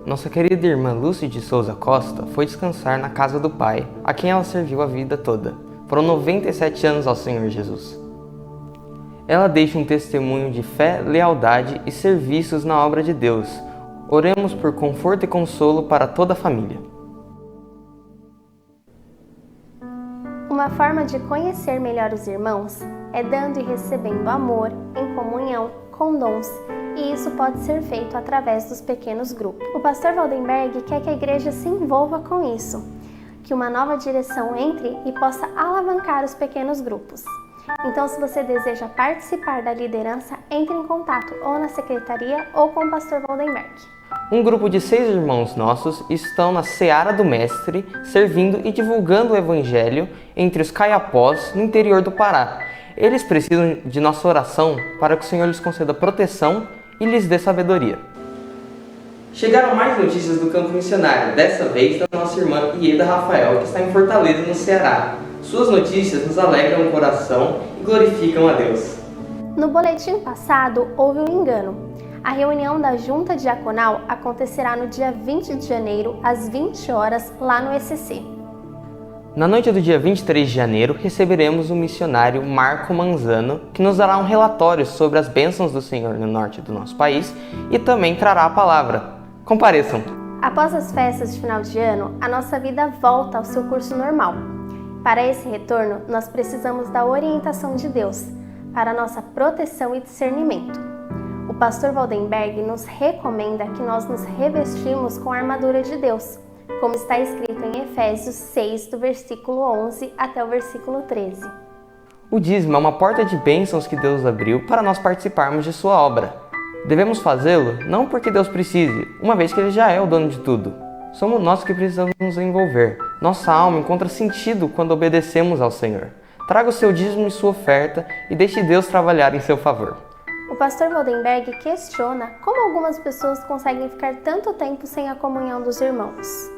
Nossa querida irmã Lúcia de Souza Costa foi descansar na casa do Pai, a quem ela serviu a vida toda. Foram 97 anos ao Senhor Jesus. Ela deixa um testemunho de fé, lealdade e serviços na obra de Deus. Oremos por conforto e consolo para toda a família. Uma forma de conhecer melhor os irmãos é dando e recebendo amor em comunhão com dons, e isso pode ser feito através dos pequenos grupos. O pastor Waldenberg quer que a igreja se envolva com isso, que uma nova direção entre e possa alavancar os pequenos grupos. Então, se você deseja participar da liderança, entre em contato ou na secretaria ou com o pastor Waldenberg. Um grupo de 6 irmãos nossos estão na Seara do Mestre, servindo e divulgando o Evangelho entre os caiapós no interior do Pará. Eles precisam de nossa oração para que o Senhor lhes conceda proteção e lhes dê sabedoria. Chegaram mais notícias do campo missionário, dessa vez da nossa irmã Ieda Rafael, que está em Fortaleza, no Ceará. Suas notícias nos alegram o coração e glorificam a Deus. No boletim passado, houve um engano. A reunião da Junta Diaconal acontecerá no dia 20 de janeiro, às 20 horas, lá no ECC. Na noite do dia 23 de janeiro, receberemos o missionário Marco Manzano, que nos dará um relatório sobre as bênçãos do Senhor no norte do nosso país e também trará a palavra. Compareçam! Após as festas de final de ano, a nossa vida volta ao seu curso normal. Para esse retorno, nós precisamos da orientação de Deus, para nossa proteção e discernimento. O pastor Waldenberg nos recomenda que nós nos revestimos com a armadura de Deus, como está escrito em Efésios 6, do versículo 11 até o versículo 13. O dízimo é uma porta de bênçãos que Deus abriu para nós participarmos de sua obra. Devemos fazê-lo não porque Deus precise, uma vez que Ele já é o dono de tudo. Somos nós que precisamos nos envolver. Nossa alma encontra sentido quando obedecemos ao Senhor. Traga o seu dízimo e sua oferta e deixe Deus trabalhar em seu favor. O pastor Waldenberg questiona como algumas pessoas conseguem ficar tanto tempo sem a comunhão dos irmãos.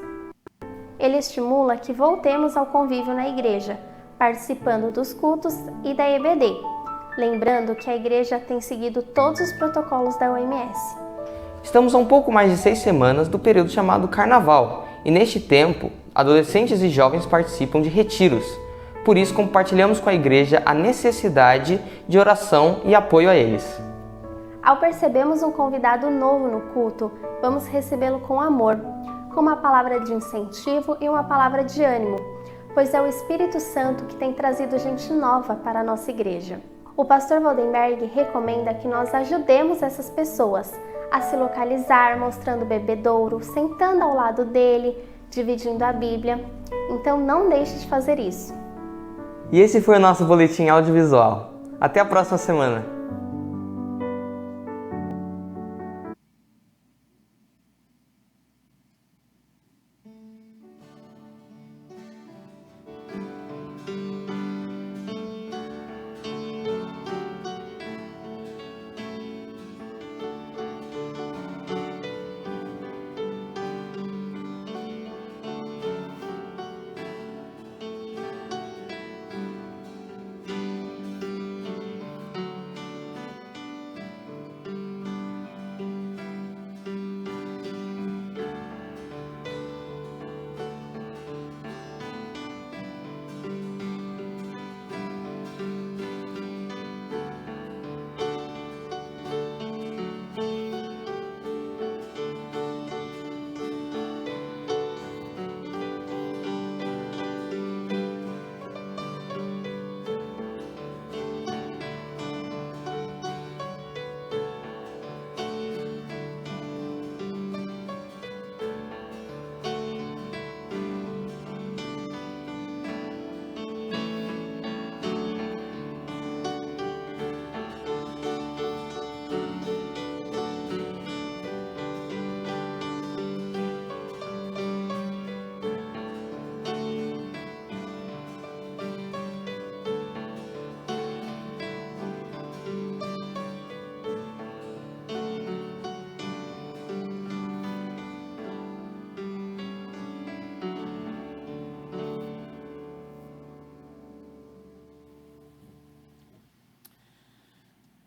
Ele estimula que voltemos ao convívio na igreja, participando dos cultos e da EBD, lembrando que a igreja tem seguido todos os protocolos da OMS. Estamos a um pouco mais de 6 semanas do período chamado Carnaval, e neste tempo, adolescentes e jovens participam de retiros. Por isso, compartilhamos com a igreja a necessidade de oração e apoio a eles. Ao percebermos um convidado novo no culto, vamos recebê-lo com amor, com uma palavra de incentivo e uma palavra de ânimo, pois é o Espírito Santo que tem trazido gente nova para a nossa igreja. O pastor Waldenberg recomenda que nós ajudemos essas pessoas a se localizar, mostrando o bebedouro, sentando ao lado dele, dividindo a Bíblia. Então não deixe de fazer isso. E esse foi o nosso boletim audiovisual. Até a próxima semana!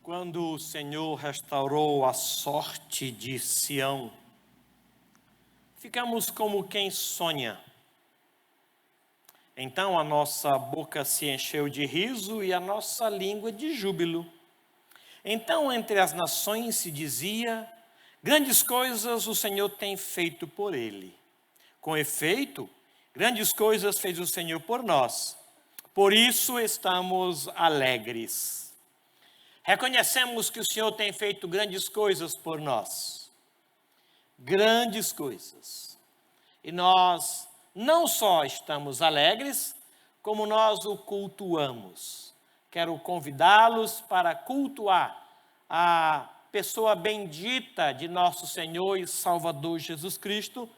Quando o Senhor restaurou a sorte de Sião, ficamos como quem sonha. Então a nossa boca se encheu de riso e a nossa língua de júbilo. Então entre as nações se dizia: grandes coisas o Senhor tem feito por ele. Com efeito, grandes coisas fez o Senhor por nós. Por isso estamos alegres. Reconhecemos que o Senhor tem feito grandes coisas por nós. Grandes coisas. E nós não só estamos alegres, como nós o cultuamos. Quero convidá-los para cultuar a pessoa bendita de nosso Senhor e Salvador Jesus Cristo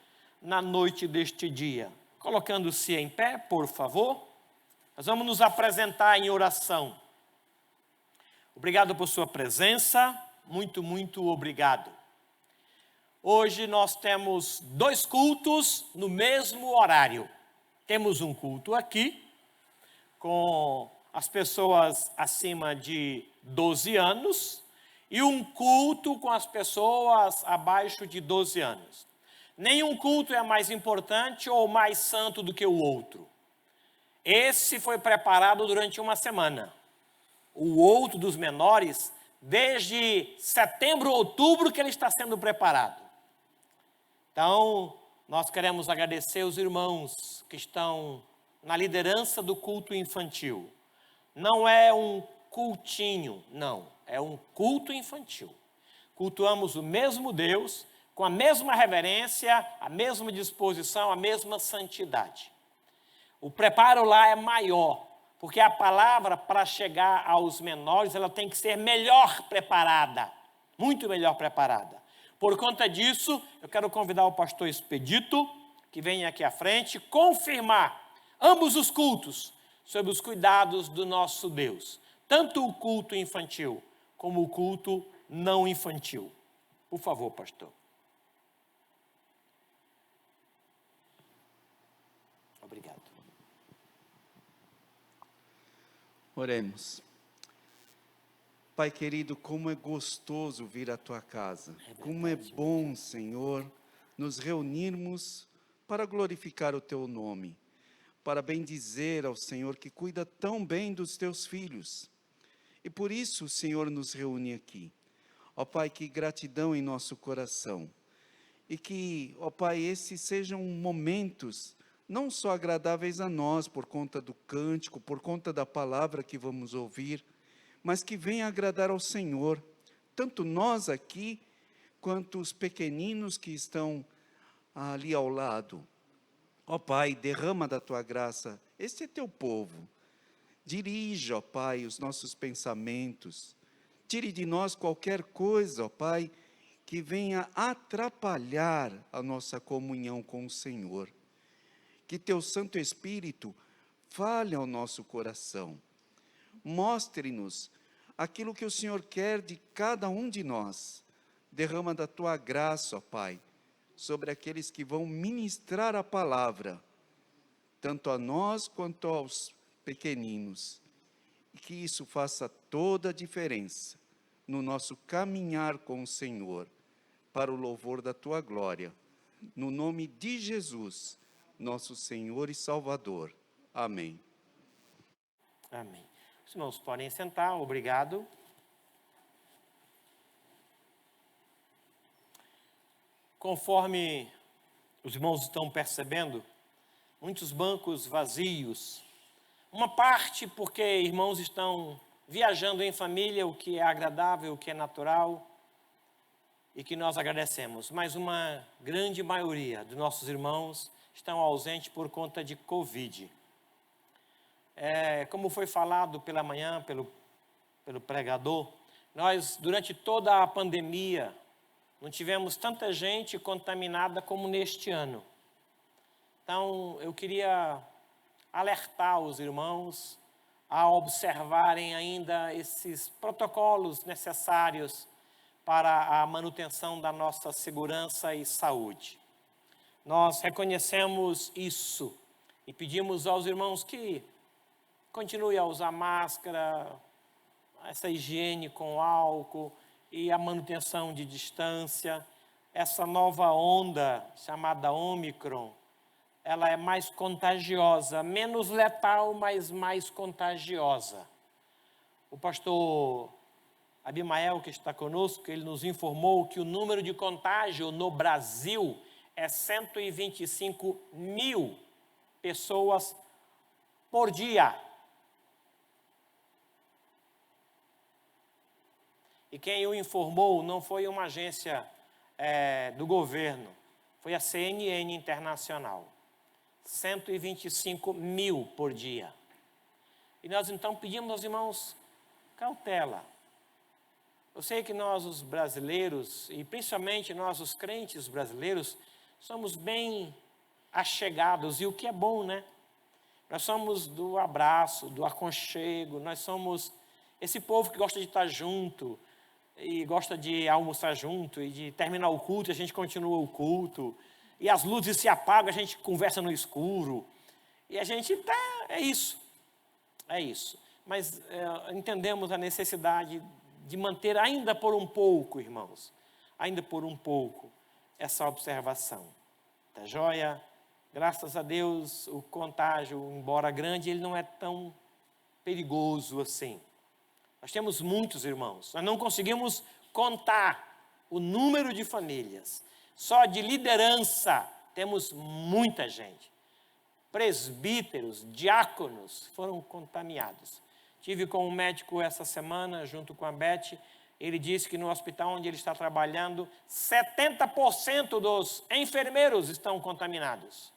na noite deste dia. Colocando-se em pé, por favor, nós vamos nos apresentar em oração. Obrigado por sua presença, muito, muito obrigado. Hoje nós temos 2 cultos no mesmo horário. Temos um culto aqui, com as pessoas acima de 12 anos, e um culto com as pessoas abaixo de 12 anos. Nenhum culto é mais importante ou mais santo do que o outro. Esse foi preparado durante uma semana. O outro dos menores, desde setembro, outubro, que ele está sendo preparado. Então, nós queremos agradecer os irmãos que estão na liderança do culto infantil. Não é um cultinho, não. É um culto infantil. Cultuamos o mesmo Deus, com a mesma reverência, a mesma disposição, a mesma santidade. O preparo lá é maior, porque a palavra, para chegar aos menores, ela tem que ser melhor preparada, muito melhor preparada. Por conta disso, eu quero convidar o pastor Expedito, que vem aqui à frente, confirmar ambos os cultos sob os cuidados do nosso Deus. Tanto o culto infantil, como o culto não infantil. Por favor, pastor. Obrigado. Oremos. Pai querido, como é gostoso vir à Tua casa. Como é bom, Senhor, nos reunirmos para glorificar o Teu nome. Para bendizer ao Senhor que cuida tão bem dos Teus filhos. E por isso o Senhor nos reúne aqui. Ó Pai, que gratidão em nosso coração. E que, ó Pai, esses sejam momentos não só agradáveis a nós por conta do cântico, por conta da palavra que vamos ouvir, mas que venha agradar ao Senhor, tanto nós aqui, quanto os pequeninos que estão ali ao lado. Ó Pai, derrama da Tua graça, este é Teu povo. Dirige, ó Pai, os nossos pensamentos. Tire de nós qualquer coisa, ó Pai, que venha atrapalhar a nossa comunhão com o Senhor. Que Teu Santo Espírito fale ao nosso coração. Mostre-nos aquilo que o Senhor quer de cada um de nós. Derrama da Tua graça, ó Pai, sobre aqueles que vão ministrar a palavra, tanto a nós quanto aos pequeninos. E que isso faça toda a diferença no nosso caminhar com o Senhor, para o louvor da Tua glória. No nome de Jesus, nosso Senhor e Salvador. Amém. Amém. Os irmãos podem sentar, obrigado. Conforme os irmãos estão percebendo, muitos bancos vazios. Uma parte porque irmãos estão viajando em família, o que é agradável, o que é natural, e que nós agradecemos. Mas uma grande maioria dos nossos irmãos estão ausentes por conta de Covid. Como foi falado pela manhã, pelo pregador, nós, durante toda a pandemia, não tivemos tanta gente contaminada como neste ano. Então, eu queria alertar os irmãos a observarem ainda esses protocolos necessários para a manutenção da nossa segurança e saúde. Nós reconhecemos isso e pedimos aos irmãos que continuem a usar máscara, essa higiene com álcool e a manutenção de distância. essa nova onda chamada Ômicron, ela é mais contagiosa, menos letal, mas mais contagiosa. O pastor Abimael, que está conosco, ele nos informou que o número de contágio no Brasil é 125 mil pessoas por dia. E quem o informou não foi uma agência do governo, foi a CNN Internacional. 125 mil por dia. E nós então pedimos aos irmãos cautela. Eu sei que nós, os brasileiros, e principalmente nós, os crentes brasileiros, somos bem achegados, e o que é bom, né? Nós somos do abraço, do aconchego, nós somos esse povo que gosta de estar junto, e gosta de almoçar junto, e de terminar o culto, a gente continua o culto, e as luzes se apagam, a gente conversa no escuro, e a gente é isso, mas entendemos a necessidade de manter ainda por um pouco, irmãos, ainda por um pouco, essa observação, tá joia? Graças a Deus, o contágio, embora grande, ele não é tão perigoso assim. Nós temos muitos irmãos, nós não conseguimos contar o número de famílias, só de liderança temos muita gente. Presbíteros, diáconos foram contaminados. Tive com um médico essa semana, junto com a Beth, ele disse que no hospital onde ele está trabalhando, 70% dos enfermeiros estão contaminados.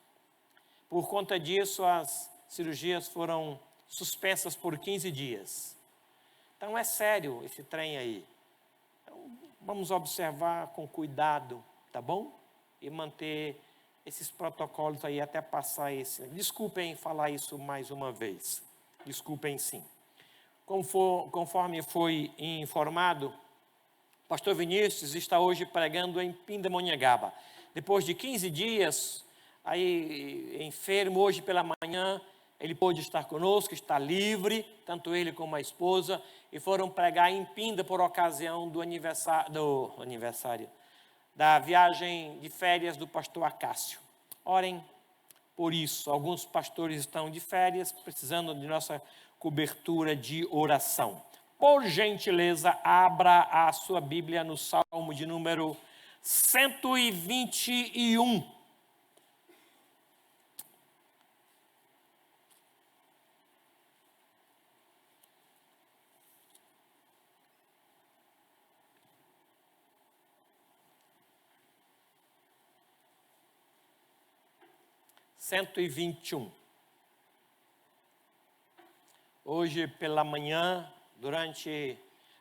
Por conta disso, as cirurgias foram suspensas por 15 dias. Então é sério esse trem aí. Então, vamos observar com cuidado, tá bom? E manter esses protocolos aí até passar esse. Desculpem falar isso mais uma vez. Desculpem sim. Conforme foi informado, o pastor Vinícius está hoje pregando em Pindamonhangaba. Depois de 15 dias, aí enfermo, hoje pela manhã, ele pôde estar conosco, está livre, tanto ele como a esposa, e foram pregar em Pinda por ocasião do aniversário da viagem de férias do pastor Acácio. Orem por isso. Alguns pastores estão de férias, precisando de nossa cobertura de oração. Por gentileza, abra a sua Bíblia no Salmo de número 121. Hoje pela manhã, durante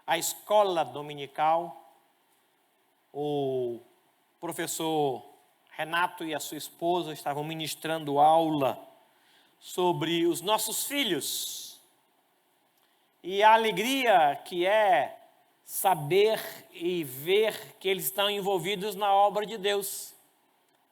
a escola dominical, o professor Renato e a sua esposa estavam ministrando aula sobre os nossos filhos. E a alegria que é saber e ver que eles estão envolvidos na obra de Deus.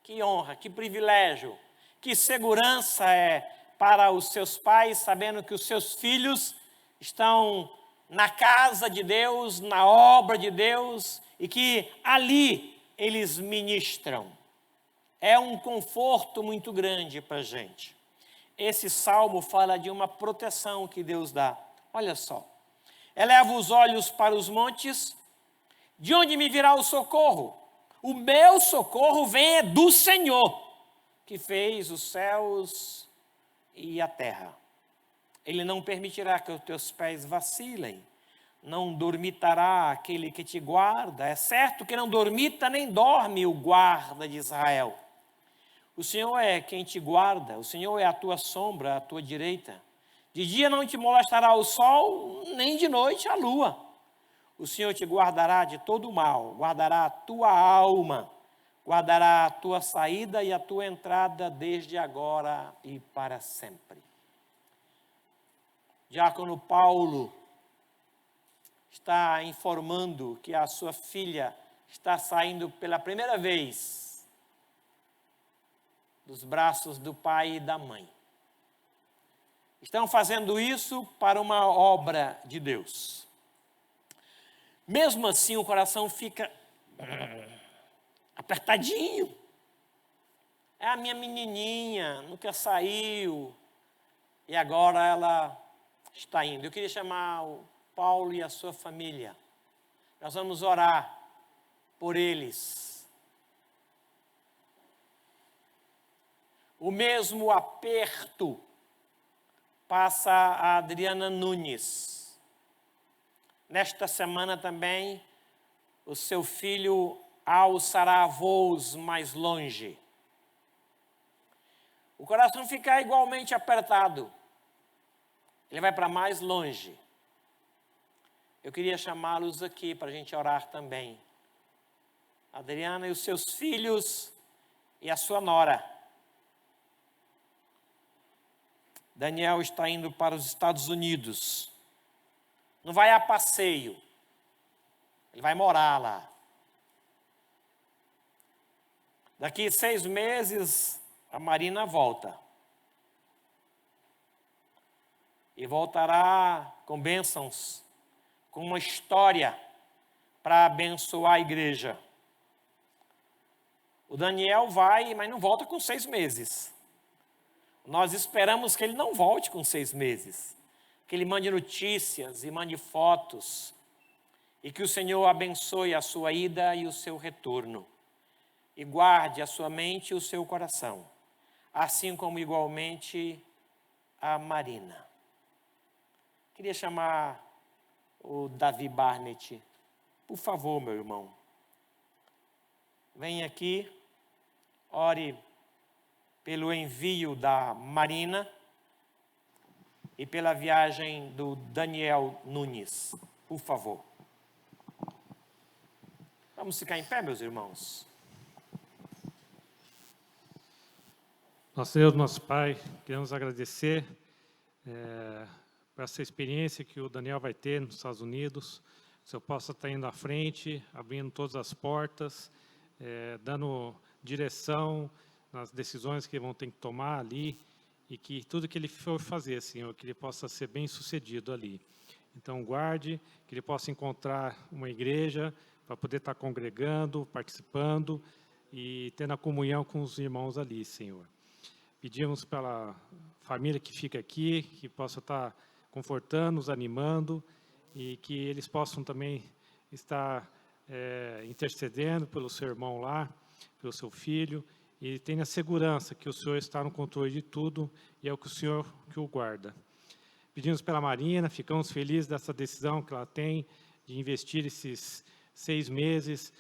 Que honra, que privilégio, que segurança é para os seus pais, sabendo que os seus filhos estão na casa de Deus, na obra de Deus, e que ali eles ministram. É um conforto muito grande para a gente. Esse salmo fala de uma proteção que Deus dá. Olha só. Eleva os olhos para os montes, de onde me virá o socorro? O meu socorro vem do Senhor, que fez os céus e a terra. Ele não permitirá que os teus pés vacilem, não dormitará aquele que te guarda. É certo que não dormita nem dorme o guarda de Israel. O Senhor é quem te guarda, o Senhor é a tua sombra, a tua direita. De dia não te molestará o sol, nem de noite a lua. O Senhor te guardará de todo o mal, guardará a tua alma, guardará a tua saída e a tua entrada desde agora e para sempre. Diácono Paulo está informando que a sua filha está saindo pela primeira vez dos braços do pai e da mãe. Estão fazendo isso para uma obra de Deus. Mesmo assim, o coração fica apertadinho. É a minha menininha, nunca saiu, e agora ela está indo. Eu queria chamar o Paulo e a sua família. Nós vamos orar por eles. O mesmo aperto passa a Adriana Nunes. Nesta semana também, o seu filho alçará voos mais longe. O coração fica igualmente apertado. Ele vai para mais longe. Eu queria chamá-los aqui para a gente orar também. Adriana e os seus filhos e a sua nora. Daniel está indo para os Estados Unidos. Não vai a passeio. Ele vai morar lá. Daqui 6 meses, a Marina volta. E voltará com bênçãos, com uma história para abençoar a igreja. O Daniel vai, mas não volta com 6 meses. Nós esperamos que ele não volte com 6 meses. Que ele mande notícias e mande fotos. E que o Senhor abençoe a sua ida e o seu retorno. E guarde a sua mente e o seu coração. Assim como igualmente a Marina. Queria chamar o Davi Barnett. Por favor, meu irmão. Venha aqui. Ore pelo envio da Marina e pela viagem do Daniel Nunes. Por favor. Vamos ficar em pé, meus irmãos. Nosso Deus, nosso Pai, queremos agradecer por essa experiência que o Daniel vai ter nos Estados Unidos. Que o Senhor possa estar indo à frente, abrindo todas as portas, dando direção nas decisões que vão ter que tomar ali, e que tudo que ele for fazer, Senhor, que ele possa ser bem sucedido ali. Então, guarde, que ele possa encontrar uma igreja para poder estar congregando, participando e tendo a comunhão com os irmãos ali, Senhor. Pedimos pela família que fica aqui, que possa estar confortando, nos animando, e que eles possam também estar intercedendo pelo seu irmão lá, pelo seu filho, e tenha segurança que o Senhor está no controle de tudo, e é o que o Senhor que o guarda. Pedimos pela Marina, ficamos felizes dessa decisão que ela tem de investir esses 6 meses,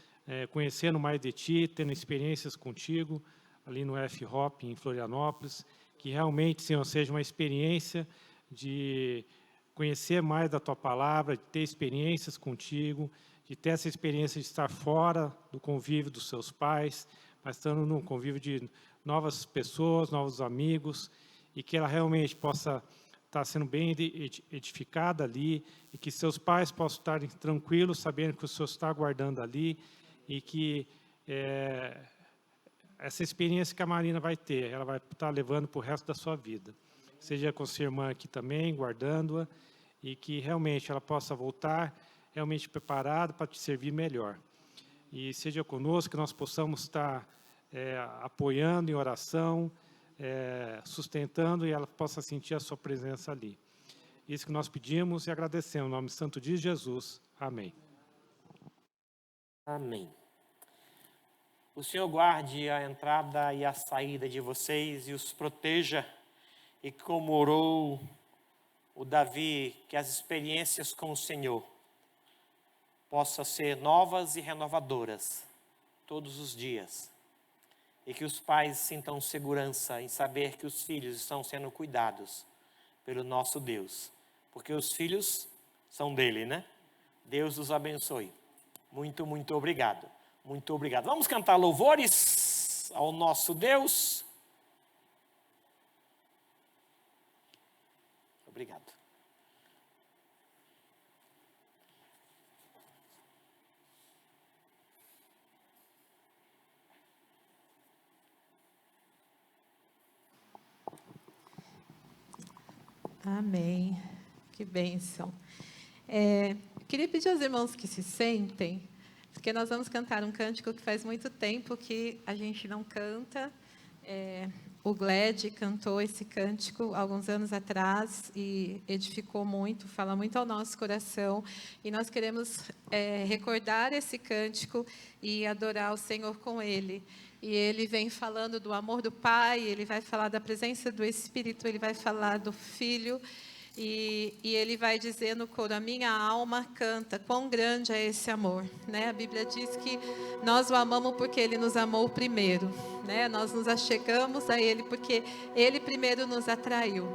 conhecendo mais de Ti, tendo experiências contigo, ali no F-Hop, em Florianópolis, que realmente, Senhor, seja uma experiência de conhecer mais da Tua Palavra, de ter experiências contigo, de ter essa experiência de estar fora do convívio dos seus pais, mas estando no convívio de novas pessoas, novos amigos, e que ela realmente possa estar sendo bem edificada ali, e que seus pais possam estar tranquilos, sabendo que o Senhor está guardando ali, e que essa experiência que a Marina vai ter, ela vai estar levando para o resto da sua vida. Seja com sua irmã aqui também, guardando-a, e que realmente ela possa voltar realmente preparada para te servir melhor. E seja conosco, que nós possamos estar apoiando em oração, sustentando, e ela possa sentir a sua presença ali. Isso que nós pedimos e agradecemos, em nome santo de Jesus. Amém. Amém. O Senhor guarde a entrada e a saída de vocês e os proteja. E como orou o Davi, que as experiências com o Senhor possam ser novas e renovadoras todos os dias. E que os pais sintam segurança em saber que os filhos estão sendo cuidados pelo nosso Deus. Porque os filhos são dele, né? Deus os abençoe. Muito, muito obrigado. Muito obrigado. Vamos cantar louvores ao nosso Deus. Obrigado. Amém. Que bênção. Queria pedir aos irmãos que se sentem, porque nós vamos cantar um cântico que faz muito tempo que a gente não canta. O Gled cantou esse cântico alguns anos atrás e edificou muito, fala muito ao nosso coração. E nós queremos recordar esse cântico e adorar o Senhor com ele. E ele vem falando do amor do Pai, ele vai falar da presença do Espírito, ele vai falar do Filho. E ele vai dizer no coro: a minha alma canta, quão grande é esse amor, né? A Bíblia diz que nós o amamos porque ele nos amou primeiro, né? Nós nos achegamos a ele porque ele primeiro nos atraiu.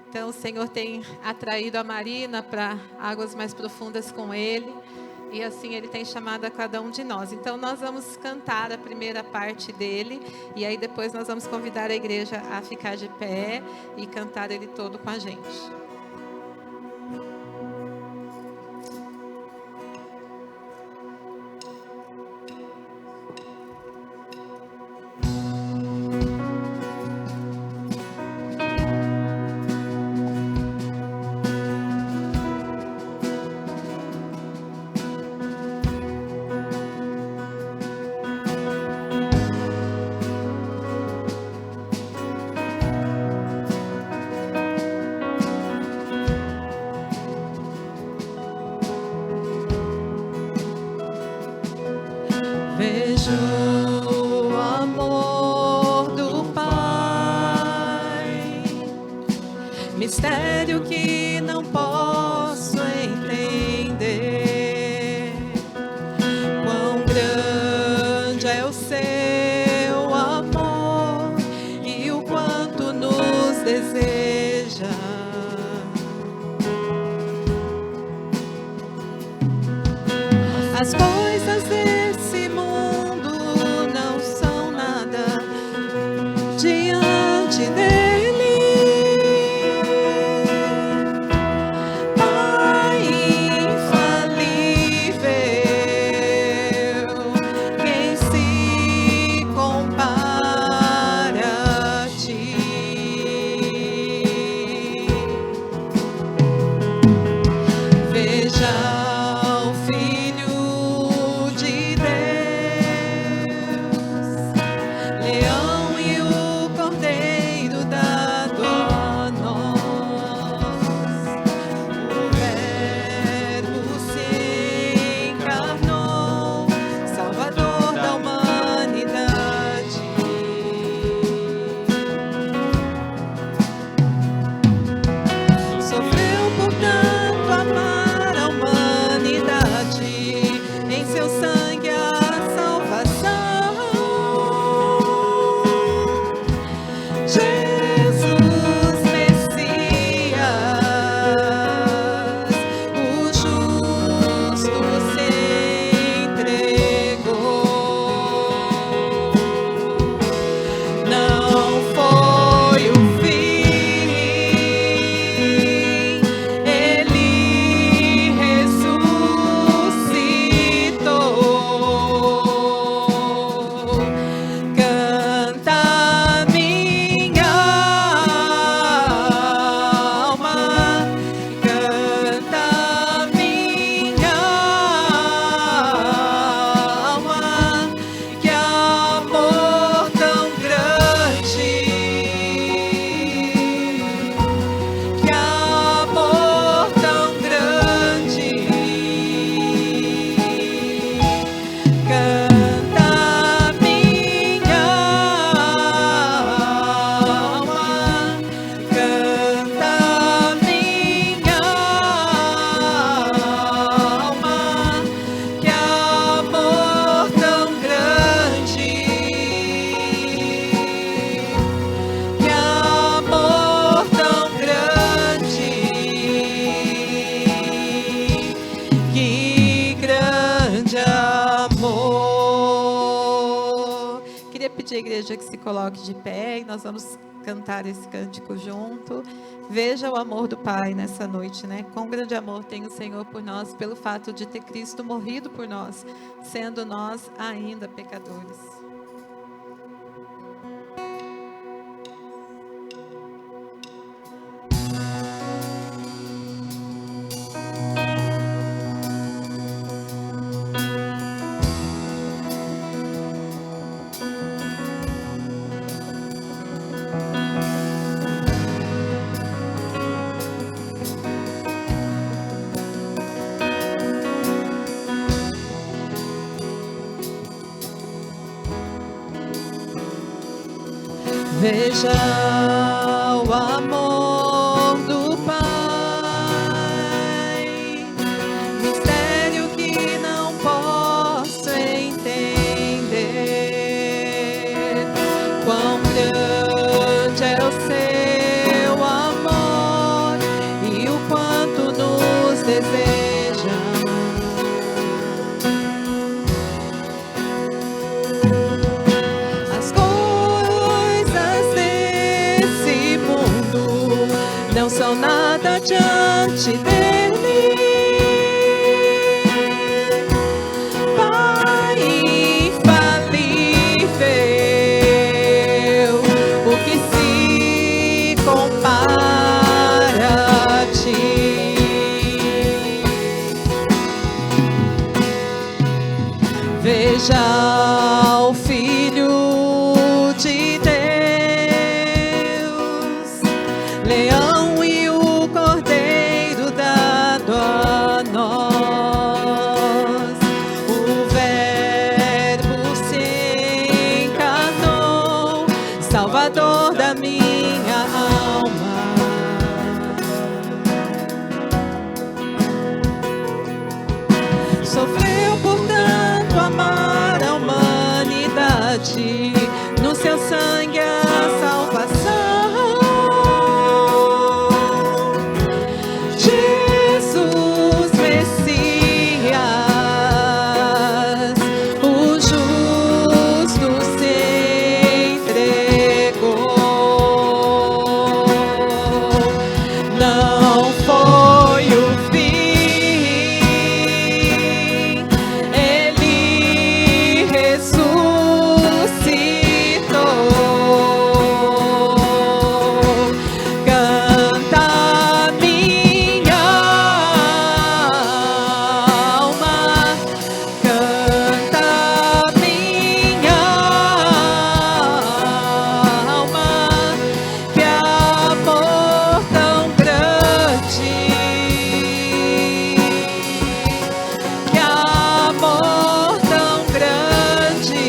Então o Senhor tem atraído a Marina para águas mais profundas com ele, e assim ele tem chamado a cada um de nós. Então nós vamos cantar a primeira parte dele, e aí depois nós vamos convidar a igreja a ficar de pé e cantar ele todo com a gente. Vejo o amor do Pai, mistério que não posso entender. Quão grande é o seu amor e o quanto nos deseja. As coisas desse mundo não são nada diante dele. Pai infalível, quem se compara a ti? Veja o Filho de Deus, leão e o cordeiro dado a nós. O Verbo se encarnou, Salvador da humanidade. Sofreu por tanto amar a humanidade, em seu sangue a salvação. Jesus Messias, o justo se entregou. Não foi o fim, ele ressuscitou. Canta minha alma, canta minha alma, que amor tão grande, que amor tão grande. Canta minha alma, canta minha alma, que amor tão grande, que amor tão grande, que grande amor. Queria pedir à igreja que se coloque de pé e nós vamos cantar esse cântico junto. Veja o amor do Pai nessa noite, né? Quão grande amor tem o Senhor por nós, pelo fato de ter Cristo morrido por nós, sendo nós ainda pecadores. Veja o amor do Pai, mistério que não posso entender. Quão grande é o seu amor e o quanto nos deseja. As coisas desse mundo não são nada diante dele. Pai infalível, o que se compara a ti? Veja o Filho de Deus, leão e o cordeiro dado a nós. O Verbo se encarnou, Salvador da minha alma. Sofreu por tanto amar a humanidade, no seu sangue a salvação. Jesus Messias, o justo se entregou. Não foi o fim, ele ressuscitou. Canta minha alma, canta minha alma, que amor tão grande, que amor tão grande.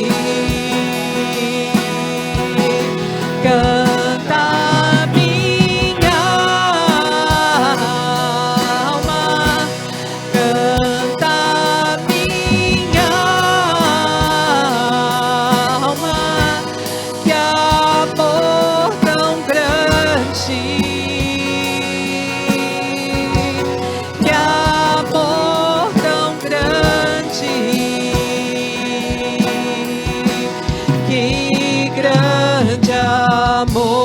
Canta minha alma, canta minha alma, que amor tão grande, que amor tão grande, que grande amor.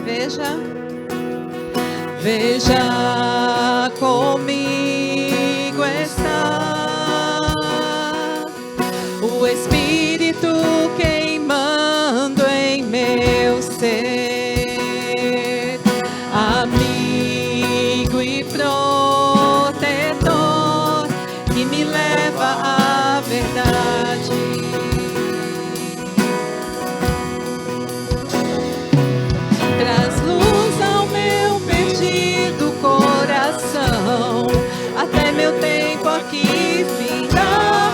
Veja, veja comigo está o Espírito queimando em meu ser, amigo e protetor que me leva à verdade. Traz luz ao meu perdido coração, até meu tempo aqui findar.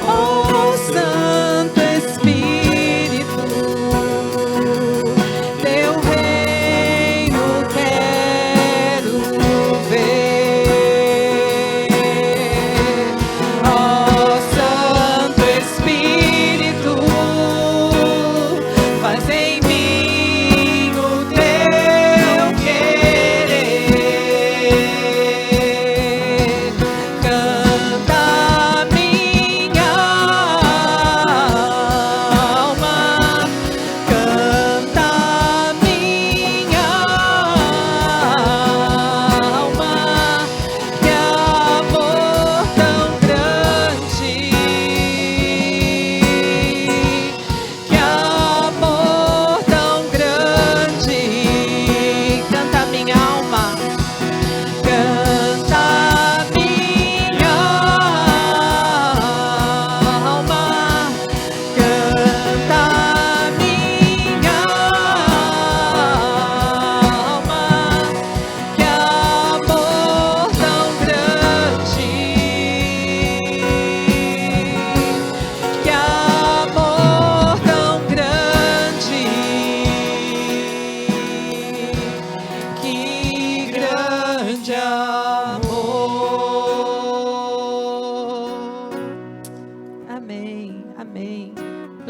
Oh, Santo Espírito,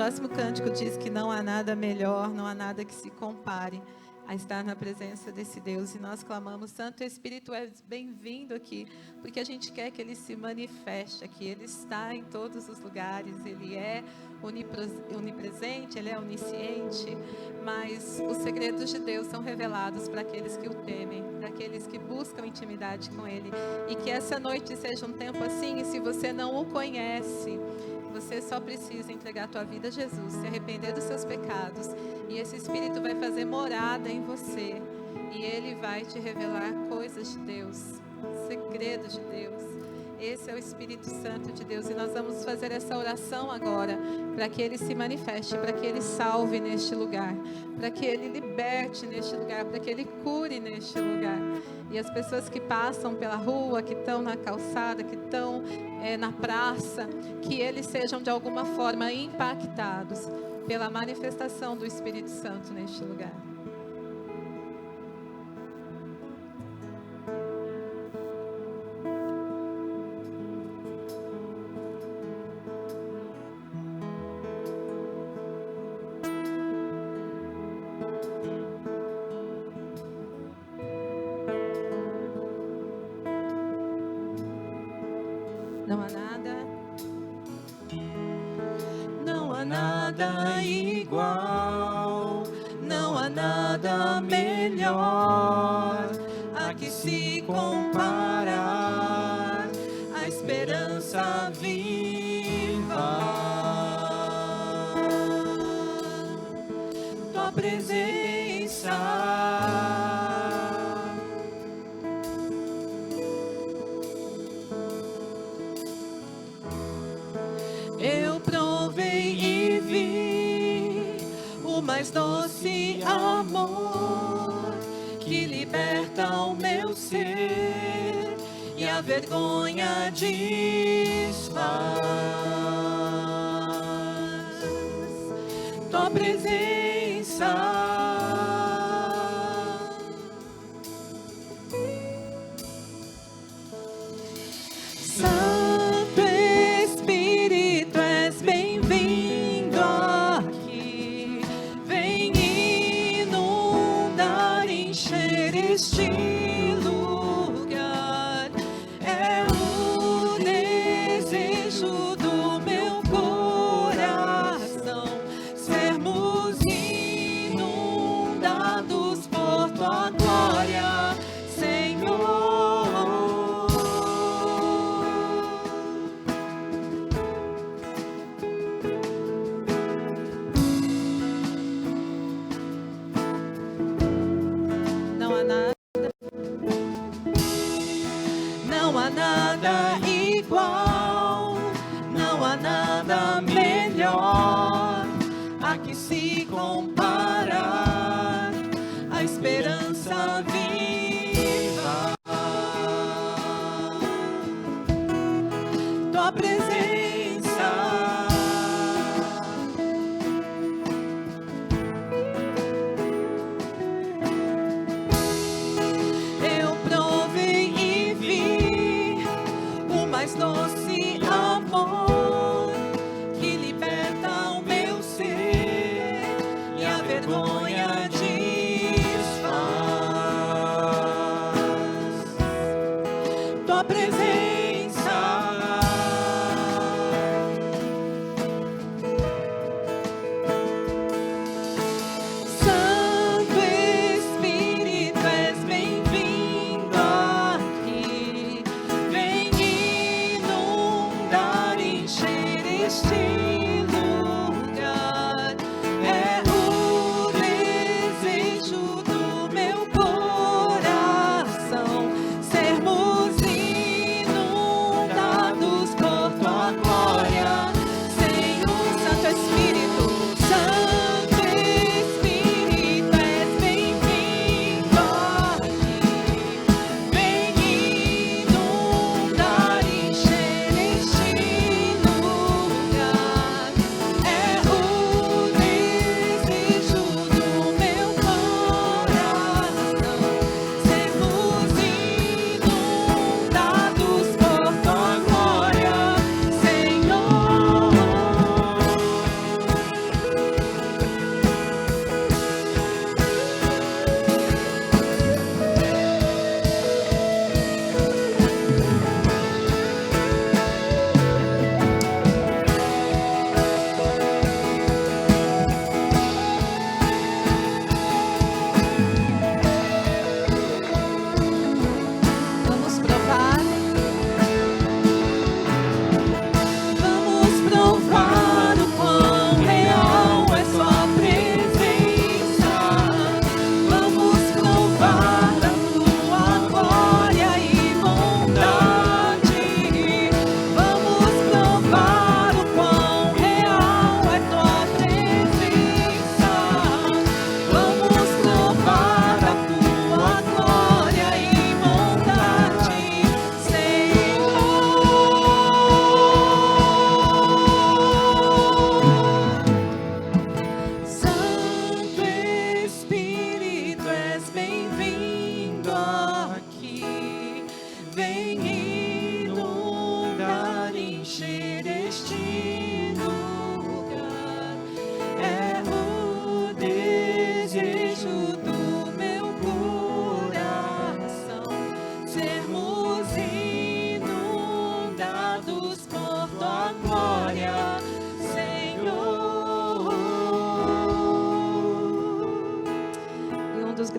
próximo cântico diz que não há nada melhor, não há nada que se compare a estar na presença desse Deus. E nós clamamos: Santo Espírito, é bem-vindo aqui, porque a gente quer que Ele se manifeste aqui. Ele está em todos os lugares, Ele é onipresente, Ele é onisciente, mas os segredos de Deus são revelados para aqueles que o temem, para aqueles que buscam intimidade com Ele. E que essa noite seja um tempo assim, e se você não o conhece, você só precisa entregar a tua vida a Jesus, se arrepender dos seus pecados, e esse Espírito vai fazer morada em você, e Ele vai te revelar coisas de Deus, segredos de Deus. Esse é o Espírito Santo de Deus, e nós vamos fazer essa oração agora, para que Ele se manifeste, para que Ele salve neste lugar, para que Ele liberte neste lugar, para que Ele cure neste lugar. E as pessoas que passam pela rua, que estão na calçada, que estão na praça, que eles sejam de alguma forma impactados pela manifestação do Espírito Santo neste lugar. Não há nada, não há nada igual, não há nada melhor a que se comparar, a esperança viva, tua presença. Eu provei e vi o mais doce amor que liberta o meu ser e a vergonha desfaz. Tua presença. Este lugar é o desejo do meu coração, sermos inundados por tua glória, Senhor. Não há nada. Não há nada igual, não há nada melhor a que se comparar, a esperança viva, tua presença. Eu provei e vi o mais doce amor que liberta o meu ser e a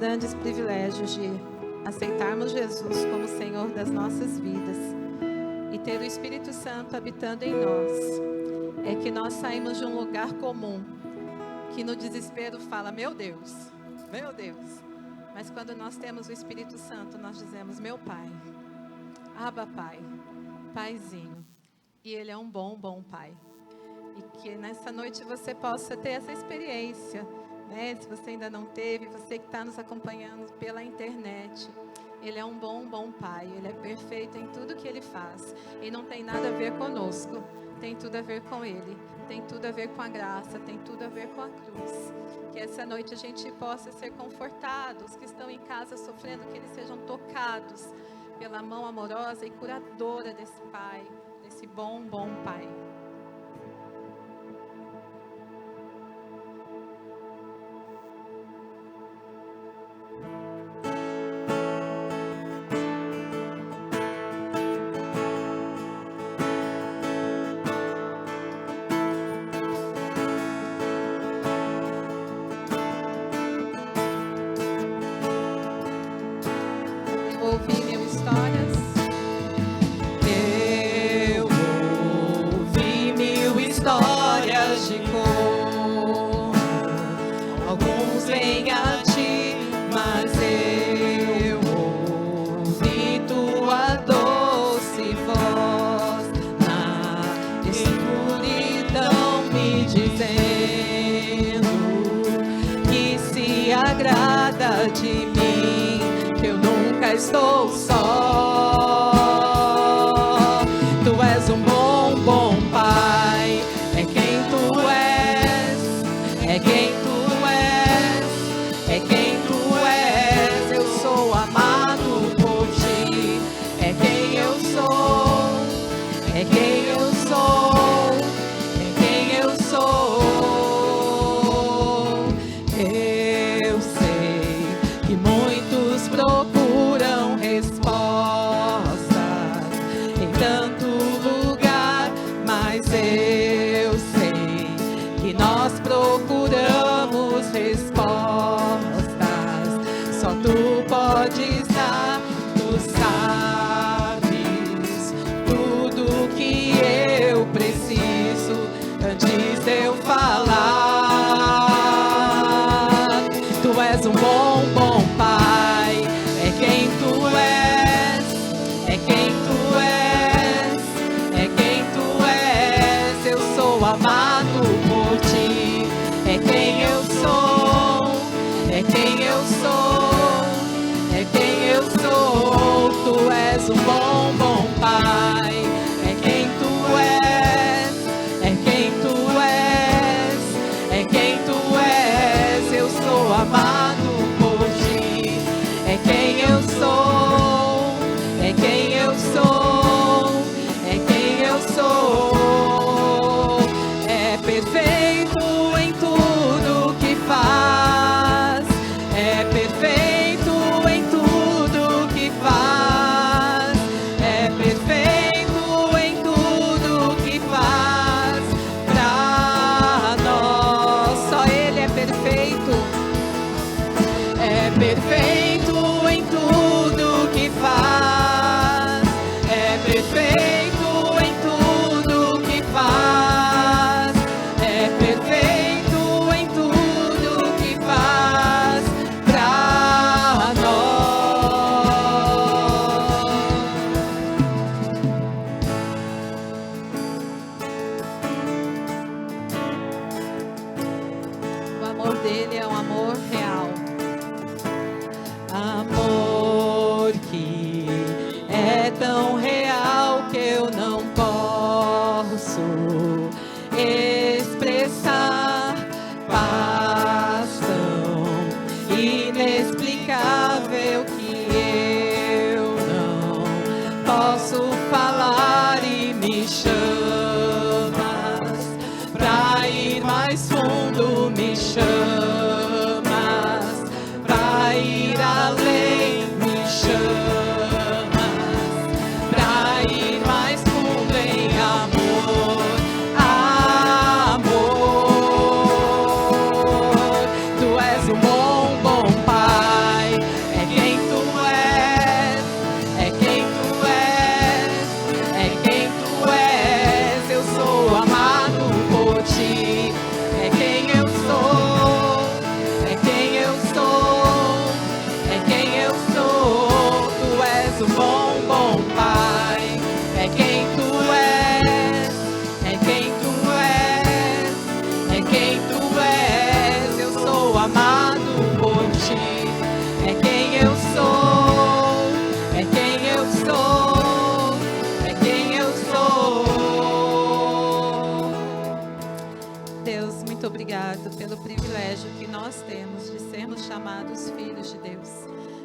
grandes privilégios de aceitarmos Jesus como Senhor das nossas vidas e ter o Espírito Santo habitando em nós, é que nós saímos de um lugar comum, que no desespero fala, meu Deus, mas quando nós temos o Espírito Santo, nós dizemos, meu Pai, Abba Pai, Paizinho, e Ele é um bom Pai, e que nessa noite você possa ter essa experiência, né? Se você ainda não teve, você que está nos acompanhando pela internet, Ele é um bom Pai, Ele é perfeito em tudo que Ele faz, e não tem nada a ver conosco, tem tudo a ver com Ele, tem tudo a ver com a graça, tem tudo a ver com a cruz. Que essa noite a gente possa ser confortados, que estão em casa sofrendo, que eles sejam tocados pela mão amorosa e curadora desse Pai, desse bom Pai. De mim, que eu nunca estou só. Tu és um bom Pai, é quem tu és, é quem tu és, é quem tu és. Eu sou amado por ti, é quem eu sou, é quem eu sou, é quem eu sou. Procuram respostas em tanto lugar, mas eu sei que nós procuramos respostas. Só tu podes dar, tu sabes tudo que eu preciso antes de eu falar. Tu és um bom Pai. É quem tu és, é quem tu és, é quem tu és. Eu sou amado por ti, é quem eu sou, é quem eu sou, é quem eu sou. Tu és um bom Pai, é quem tu és, é quem tu és, é quem tu és. Eu sou amado por ti, é quem eu sou, é quem eu sou, é quem eu sou. É perfeito em tudo que faz, é perfeito em tudo que faz, é perfeito em tudo que faz pra nós. Só Ele é perfeito. É perfeito em tudo que faz, é perfeito em tudo que faz, é perfeito em tudo que faz pra nós. O amor dele é um amor real. Amor que é tão real que eu não posso expressar. Paz tão inexplicável que eu não posso falar, e me chamas pra ir mais fundo, me chamas és, eu sou amado por ti. É quem eu sou, é quem eu sou, é quem eu sou. Deus, muito obrigado pelo privilégio que nós temos de sermos chamados filhos de Deus.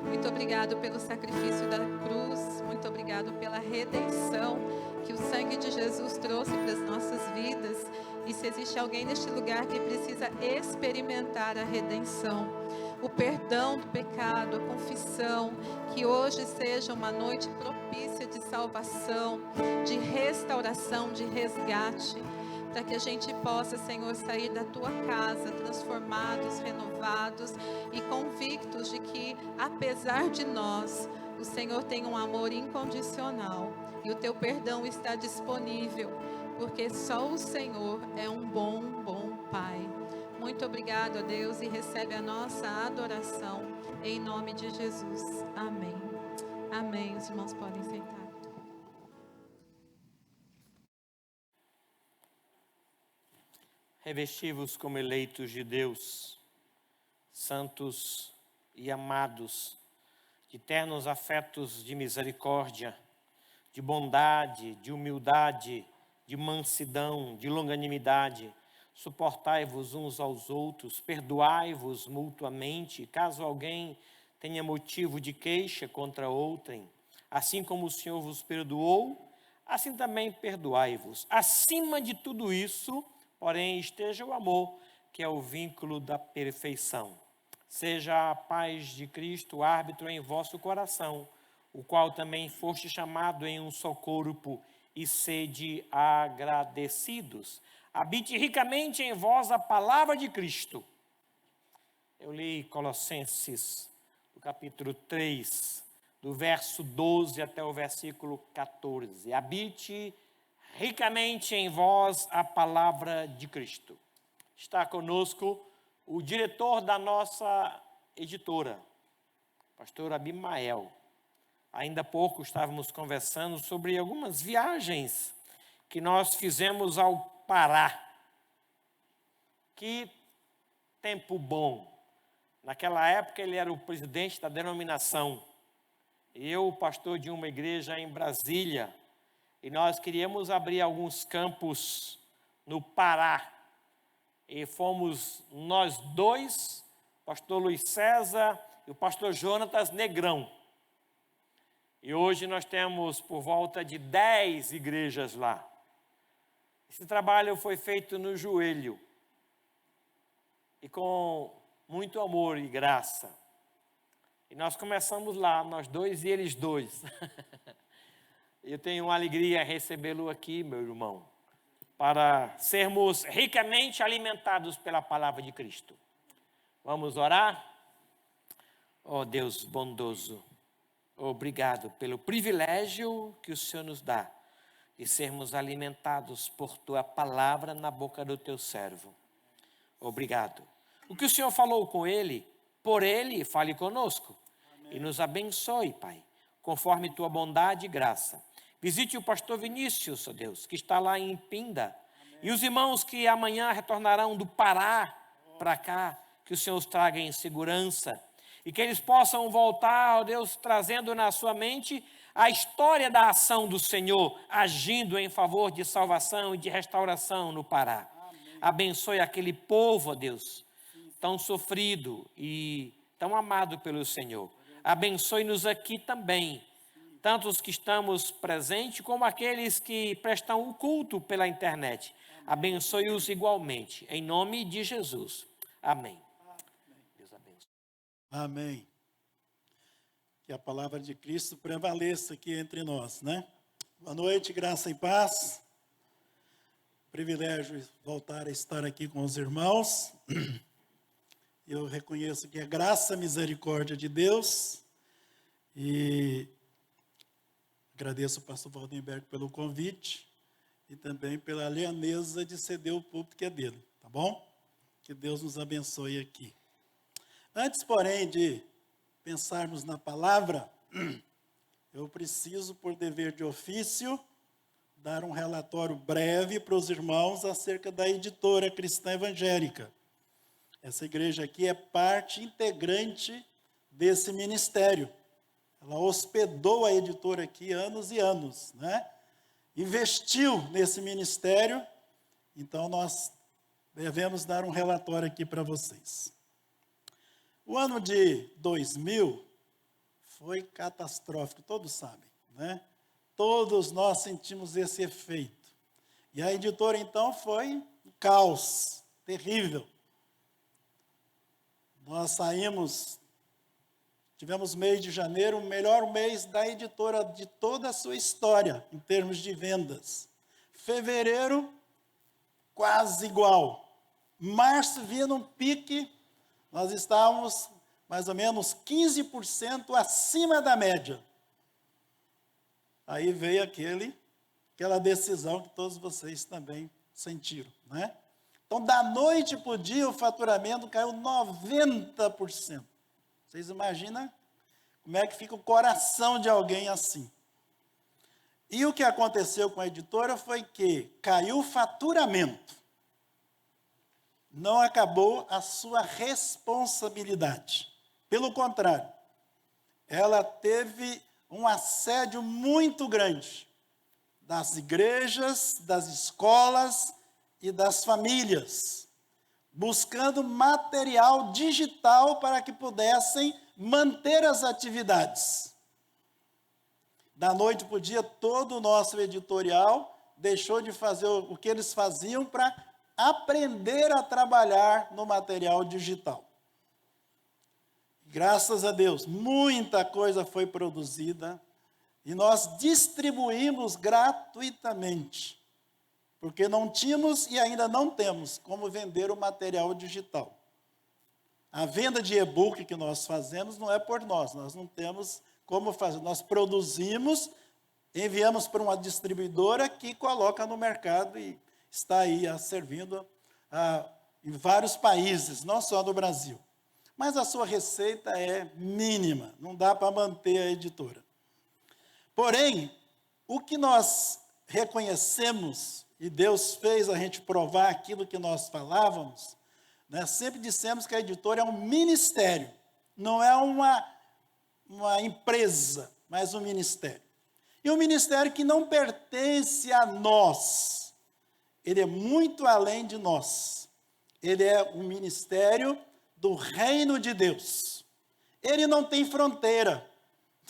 Muito obrigado pelo sacrifício da cruz, muito obrigado pela redenção que o sangue de Jesus trouxe para as nossas vidas. E se existe alguém neste lugar que precisa experimentar a redenção, o perdão do pecado, a confissão, que hoje seja uma noite propícia de salvação, de restauração, de resgate, para que a gente possa, Senhor, sair da Tua casa transformados, renovados e convictos de que, apesar de nós, o Senhor tem um amor incondicional e o Teu perdão está disponível, porque só o Senhor é um bom Pai. Muito obrigado a Deus e recebe a nossa adoração em nome de Jesus. Amém. Amém. Os irmãos podem sentar. Revesti-vos como eleitos de Deus, santos e amados, de ternos afetos de misericórdia, de bondade, de humildade, de mansidão, de longanimidade. Suportai-vos uns aos outros, perdoai-vos mutuamente, caso alguém tenha motivo de queixa contra outrem. Assim como o Senhor vos perdoou, assim também perdoai-vos. Acima de tudo isso, porém, esteja o amor, que é o vínculo da perfeição. Seja a paz de Cristo árbitro em vosso coração, o qual também foste chamado em um só corpo, e sede agradecidos. Habite ricamente em vós a palavra de Cristo. Eu li Colossenses, no capítulo 3, do verso 12 até o versículo 14. Habite ricamente em vós a palavra de Cristo. Está conosco o diretor da nossa editora, pastor Abimael. Ainda há pouco estávamos conversando sobre algumas viagens que nós fizemos ao Pará. Que tempo bom. Naquela época ele era o presidente da denominação. E eu, pastor de uma igreja em Brasília. E nós queríamos abrir alguns campos no Pará. E fomos nós dois, pastor Luiz César e o pastor Jonatas Negrão. E hoje nós temos por volta de 10 igrejas lá. Esse trabalho foi feito no joelho. E com muito amor e graça. E nós começamos lá, nós dois e eles dois. Eu tenho uma alegria recebê-lo aqui, meu irmão, para sermos ricamente alimentados pela palavra de Cristo. Vamos orar? Oh Deus bondoso, obrigado pelo privilégio que o Senhor nos dá de sermos alimentados por Tua palavra na boca do Teu servo. Obrigado. O que o Senhor falou com ele, por ele, fale conosco. Amém. E nos abençoe, Pai, conforme Tua bondade e graça. Visite o pastor Vinícius, ó Deus, que está lá em Pinda. Amém. E os irmãos que amanhã retornarão do Pará para cá, que o Senhor os traga em segurança. E que eles possam voltar, ó Deus, trazendo na sua mente a história da ação do Senhor, agindo em favor de salvação e de restauração no Pará. Amém. Abençoe aquele povo, ó Deus, tão sofrido e tão amado pelo Senhor. Abençoe-nos aqui também, tanto os que estamos presentes, como aqueles que prestam o culto pela internet. Abençoe-os igualmente, em nome de Jesus. Amém. Deus abençoe. Amém. Que a palavra de Cristo prevaleça aqui entre nós, né? Boa noite, graça e paz. Privilégio voltar a estar aqui com os irmãos. Eu reconheço que é graça e misericórdia de Deus. E agradeço ao pastor Valdenberg pelo convite e também pela aliança de ceder o púlpito que é dele, tá bom? Que Deus nos abençoe aqui. Antes, porém, de pensarmos na palavra, eu preciso, por dever de ofício, dar um relatório breve para os irmãos acerca da editora cristã evangélica. Essa igreja aqui é parte integrante desse ministério. Ela hospedou a editora aqui anos e anos, né? Investiu nesse ministério, então nós devemos dar um relatório aqui para vocês. O ano de 2000 foi catastrófico, todos sabem, né? Todos nós sentimos esse efeito. E a editora, então, foi um caos terrível. Nós tivemos mês de janeiro, o melhor mês da editora de toda a sua história, em termos de vendas. Fevereiro, quase igual. Março, vinha num pique, nós estávamos mais ou menos 15% acima da média. Aí veio aquela decisão que todos vocês também sentiram, né? Então, da noite para o dia, o faturamento caiu 90%. Vocês imaginam como é que fica o coração de alguém assim? E o que aconteceu com a editora foi que caiu o faturamento. Não acabou a sua responsabilidade. Pelo contrário, ela teve um assédio muito grande das igrejas, das escolas e das famílias, buscando material digital para que pudessem manter as atividades. Da noite para o dia, todo o nosso editorial deixou de fazer o que eles faziam para aprender a trabalhar no material digital. Graças a Deus, muita coisa foi produzida e nós distribuímos gratuitamente, porque não tínhamos e ainda não temos como vender o material digital. A venda de e-book que nós fazemos não é por nós não temos como fazer. Nós produzimos, enviamos para uma distribuidora que coloca no mercado e está aí servindo em vários países, não só no Brasil. Mas a sua receita é mínima, não dá para manter a editora. Porém, o que nós reconhecemos, e Deus fez a gente provar aquilo que nós falávamos, né? Sempre dissemos que a editora é um ministério, não é uma empresa, mas um ministério. E um ministério que não pertence a nós, ele é muito além de nós. Ele é um ministério do reino de Deus. Ele não tem fronteira,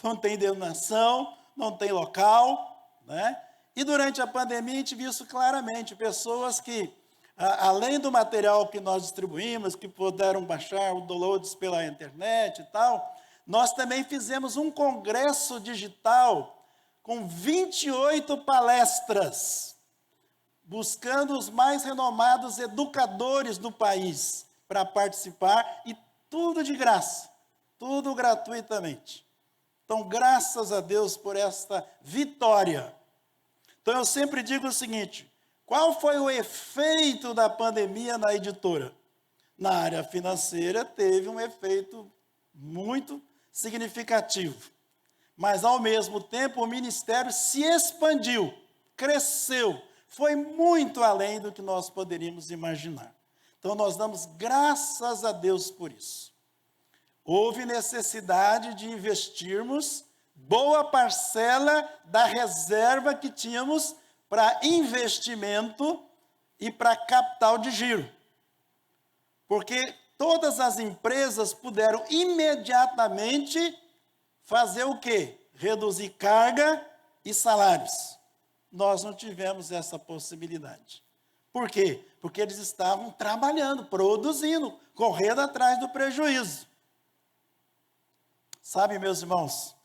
não tem denominação, não tem local, né? E durante a pandemia a gente viu isso claramente, pessoas que, além do material que nós distribuímos, que puderam baixar o downloads pela internet e tal, nós também fizemos um congresso digital com 28 palestras, buscando os mais renomados educadores do país para participar, e tudo de graça, tudo gratuitamente. Então, graças a Deus por esta vitória. Então, eu sempre digo o seguinte: qual foi o efeito da pandemia na editora? Na área financeira, teve um efeito muito significativo. Mas, ao mesmo tempo, o ministério se expandiu, cresceu, foi muito além do que nós poderíamos imaginar. Então, nós damos graças a Deus por isso. Houve necessidade de investirmos boa parcela da reserva que tínhamos para investimento e para capital de giro. Porque todas as empresas puderam imediatamente fazer o quê? Reduzir carga e salários. Nós não tivemos essa possibilidade. Por quê? Porque eles estavam trabalhando, produzindo, correndo atrás do prejuízo. Sabe, meus irmãos,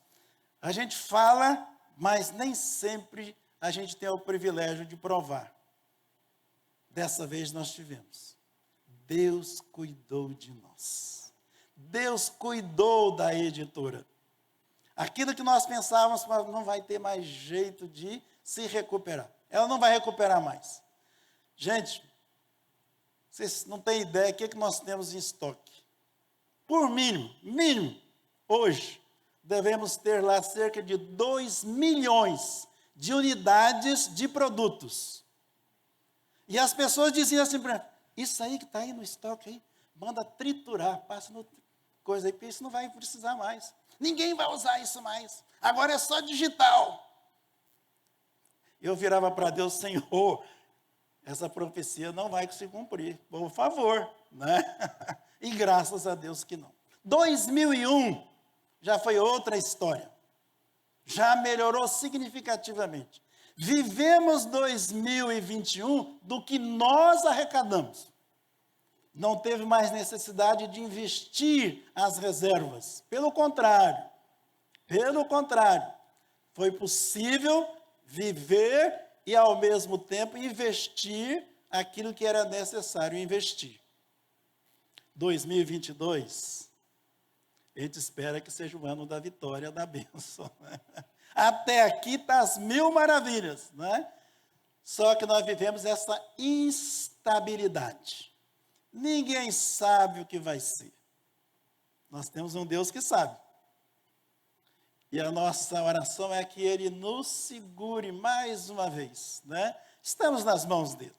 a gente fala, mas nem sempre a gente tem o privilégio de provar. Dessa vez nós tivemos. Deus cuidou de nós. Deus cuidou da editora. Aquilo que nós pensávamos, não vai ter mais jeito de se recuperar. Ela não vai recuperar mais. Gente, vocês não têm ideia do que nós temos em estoque. Por mínimo, hoje, devemos ter lá cerca de 2 milhões de unidades de produtos. E as pessoas diziam assim, isso aí que está aí no estoque, aí, manda triturar, passa no coisa aí, porque isso não vai precisar mais. Ninguém vai usar isso mais. Agora é só digital. Eu virava para Deus, Senhor, essa profecia não vai se cumprir, por favor, né? E graças a Deus que não. 2001 já foi outra história. Já melhorou significativamente. Vivemos 2021 do que nós arrecadamos. Não teve mais necessidade de investir as reservas. Pelo contrário, foi possível viver e, ao mesmo tempo, investir aquilo que era necessário investir. 2022, a gente espera que seja o ano da vitória, da bênção. Né? Até aqui está as mil maravilhas, né? Só que nós vivemos essa instabilidade. Ninguém sabe o que vai ser. Nós temos um Deus que sabe. E a nossa oração é que Ele nos segure mais uma vez, né? Estamos nas mãos dEle.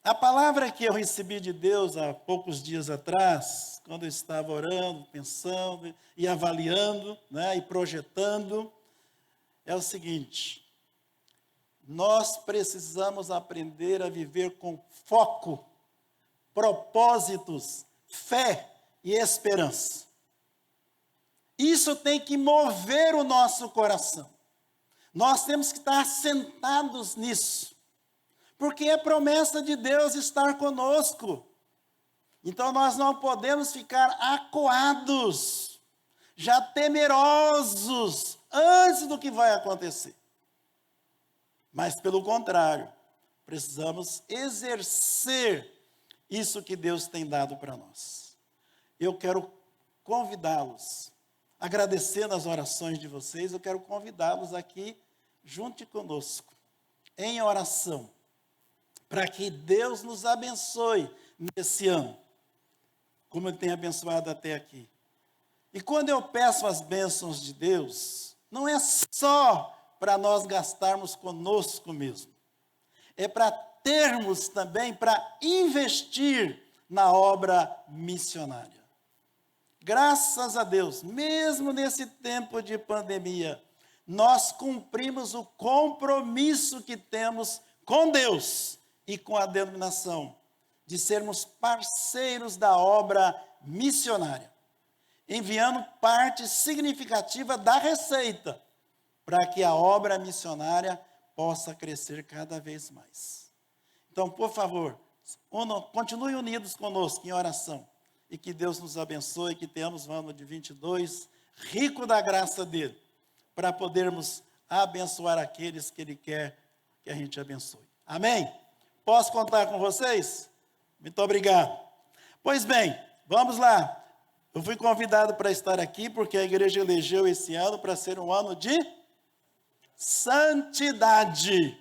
A palavra que eu recebi de Deus há poucos dias atrás, quando eu estava orando, pensando e avaliando, né, e projetando, é o seguinte: nós precisamos aprender a viver com foco, propósitos, fé e esperança. Isso tem que mover o nosso coração. Nós temos que estar assentados nisso, porque é promessa de Deus estar conosco. Então nós não podemos ficar acuados, já temerosos, antes do que vai acontecer. Mas, pelo contrário, precisamos exercer isso que Deus tem dado para nós. Eu quero convidá-los, agradecendo as orações de vocês, eu quero convidá-los aqui, junte conosco, em oração, para que Deus nos abençoe nesse ano, como Ele tem abençoado até aqui. E quando eu peço as bênçãos de Deus, não é só para nós gastarmos conosco mesmo, é para termos também, para investir na obra missionária. Graças a Deus, mesmo nesse tempo de pandemia, nós cumprimos o compromisso que temos com Deus e com a denominação, de sermos parceiros da obra missionária, enviando parte significativa da receita, para que a obra missionária possa crescer cada vez mais. Então, por favor, continue unidos conosco em oração, e que Deus nos abençoe, que tenhamos um ano de 22 rico da graça dEle, para podermos abençoar aqueles que Ele quer que a gente abençoe. Amém? Posso contar com vocês? Muito obrigado. Pois bem, vamos lá. Eu fui convidado para estar aqui porque a igreja elegeu esse ano para ser um ano de santidade.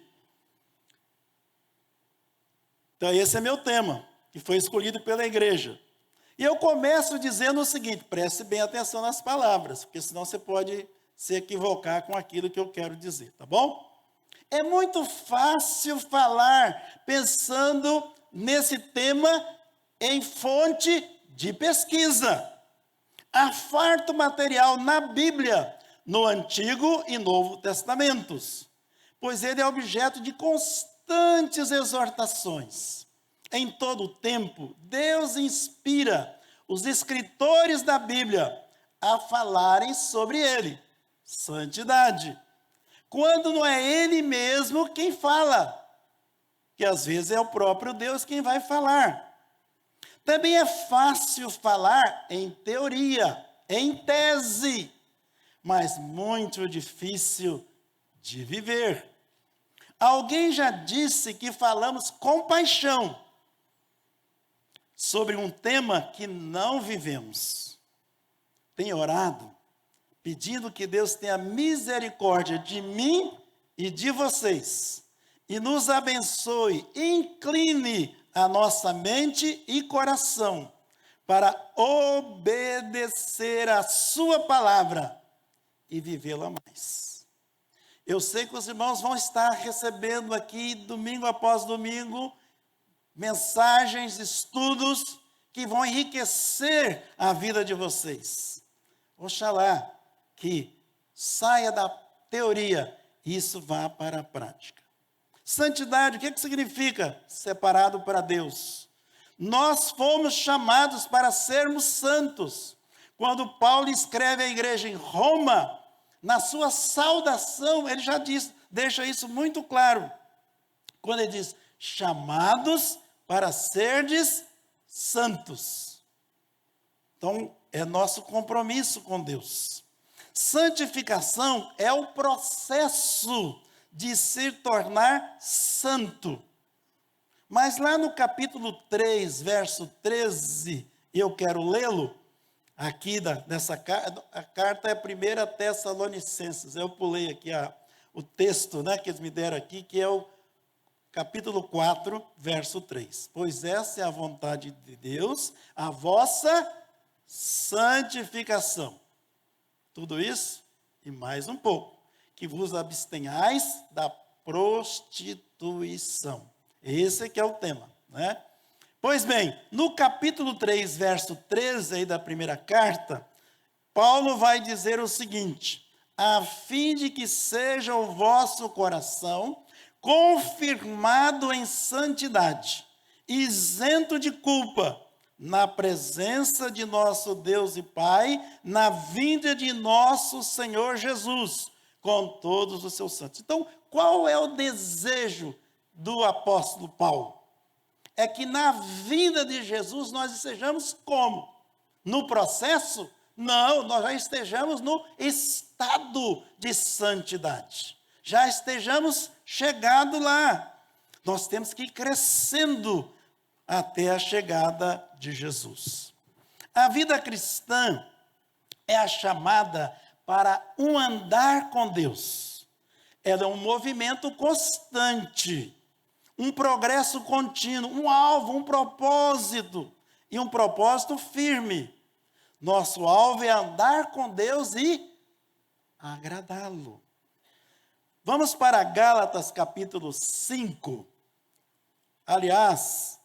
Então esse é meu tema, que foi escolhido pela igreja. E eu começo dizendo o seguinte, preste bem atenção nas palavras, porque senão você pode se equivocar com aquilo que eu quero dizer, tá bom? É muito fácil falar pensando nesse tema em fonte de pesquisa. Há farto material na Bíblia, no Antigo e Novo Testamentos, pois ele é objeto de constantes exortações. Em todo o tempo, Deus inspira os escritores da Bíblia a falarem sobre ele, santidade, quando não é ele mesmo quem fala, que às vezes é o próprio Deus quem vai falar. Também é fácil falar em teoria, em tese, mas muito difícil de viver. Alguém já disse que falamos com paixão sobre um tema que não vivemos. Tenho orado, pedindo que Deus tenha misericórdia de mim e de vocês, e nos abençoe, incline a nossa mente e coração para obedecer a sua palavra e vivê-la mais. Eu sei que os irmãos vão estar recebendo aqui, domingo após domingo, mensagens, estudos que vão enriquecer a vida de vocês. Oxalá que saia da teoria e isso vá para a prática. Santidade, o que significa? Separado para Deus. Nós fomos chamados para sermos santos. Quando Paulo escreve à igreja em Roma, na sua saudação, ele já deixa isso muito claro. Quando ele diz, chamados para serdes santos. Então, é nosso compromisso com Deus. Santificação é o processo de se tornar santo. Mas lá no capítulo 3, verso 13, eu quero lê-lo, aqui dessa carta, a carta é 1 Tessalonicenses, eu pulei aqui o texto, né, que eles me deram aqui, que é o capítulo 4, verso 3. Pois essa é a vontade de Deus, a vossa santificação. Tudo isso e mais um pouco, que vos abstenhais da prostituição. Esse que é o tema, né? Pois bem, no capítulo 3, verso 13 aí da primeira carta, Paulo vai dizer o seguinte, a fim de que seja o vosso coração confirmado em santidade, isento de culpa, na presença de nosso Deus e Pai, na vinda de nosso Senhor Jesus, com todos os seus santos. Então, qual é o desejo do apóstolo Paulo? É que na vinda de Jesus nós estejamos como? No processo? Não, nós já estejamos no estado de santidade. Já estejamos chegado lá. Nós temos que ir crescendo até a chegada de Jesus. A vida cristã é a chamada para um andar com Deus. Ela é um movimento constante, um progresso contínuo, um alvo, um propósito, e um propósito firme. Nosso alvo é andar com Deus e agradá-lo. Vamos para Gálatas capítulo 5. Aliás,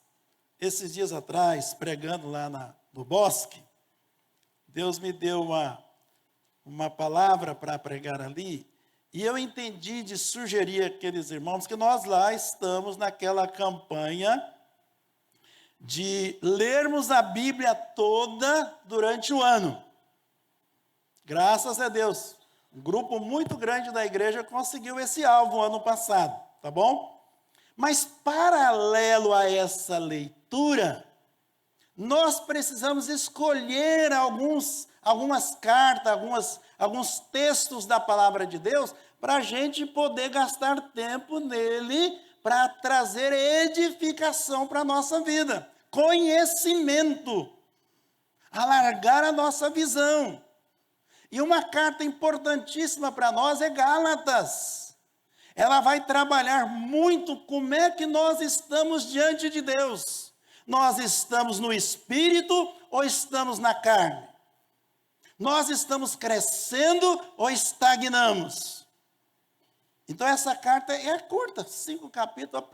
esses dias atrás, pregando lá no bosque, Deus me deu uma palavra para pregar ali, e eu entendi de sugerir àqueles irmãos que nós lá estamos naquela campanha de lermos a Bíblia toda durante o ano. Graças a Deus, um grupo muito grande da igreja conseguiu esse alvo ano passado, tá bom? Mas paralelo a essa leitura, nós precisamos escolher algumas cartas, alguns textos da palavra de Deus, para a gente poder gastar tempo nele, para trazer edificação para a nossa vida, conhecimento, alargar a nossa visão. E uma carta importantíssima para nós é Gálatas. Ela vai trabalhar muito como é que nós estamos diante de Deus. Nós estamos no Espírito ou estamos na carne? Nós estamos crescendo ou estagnamos? Então essa carta é curta, 5 capítulos,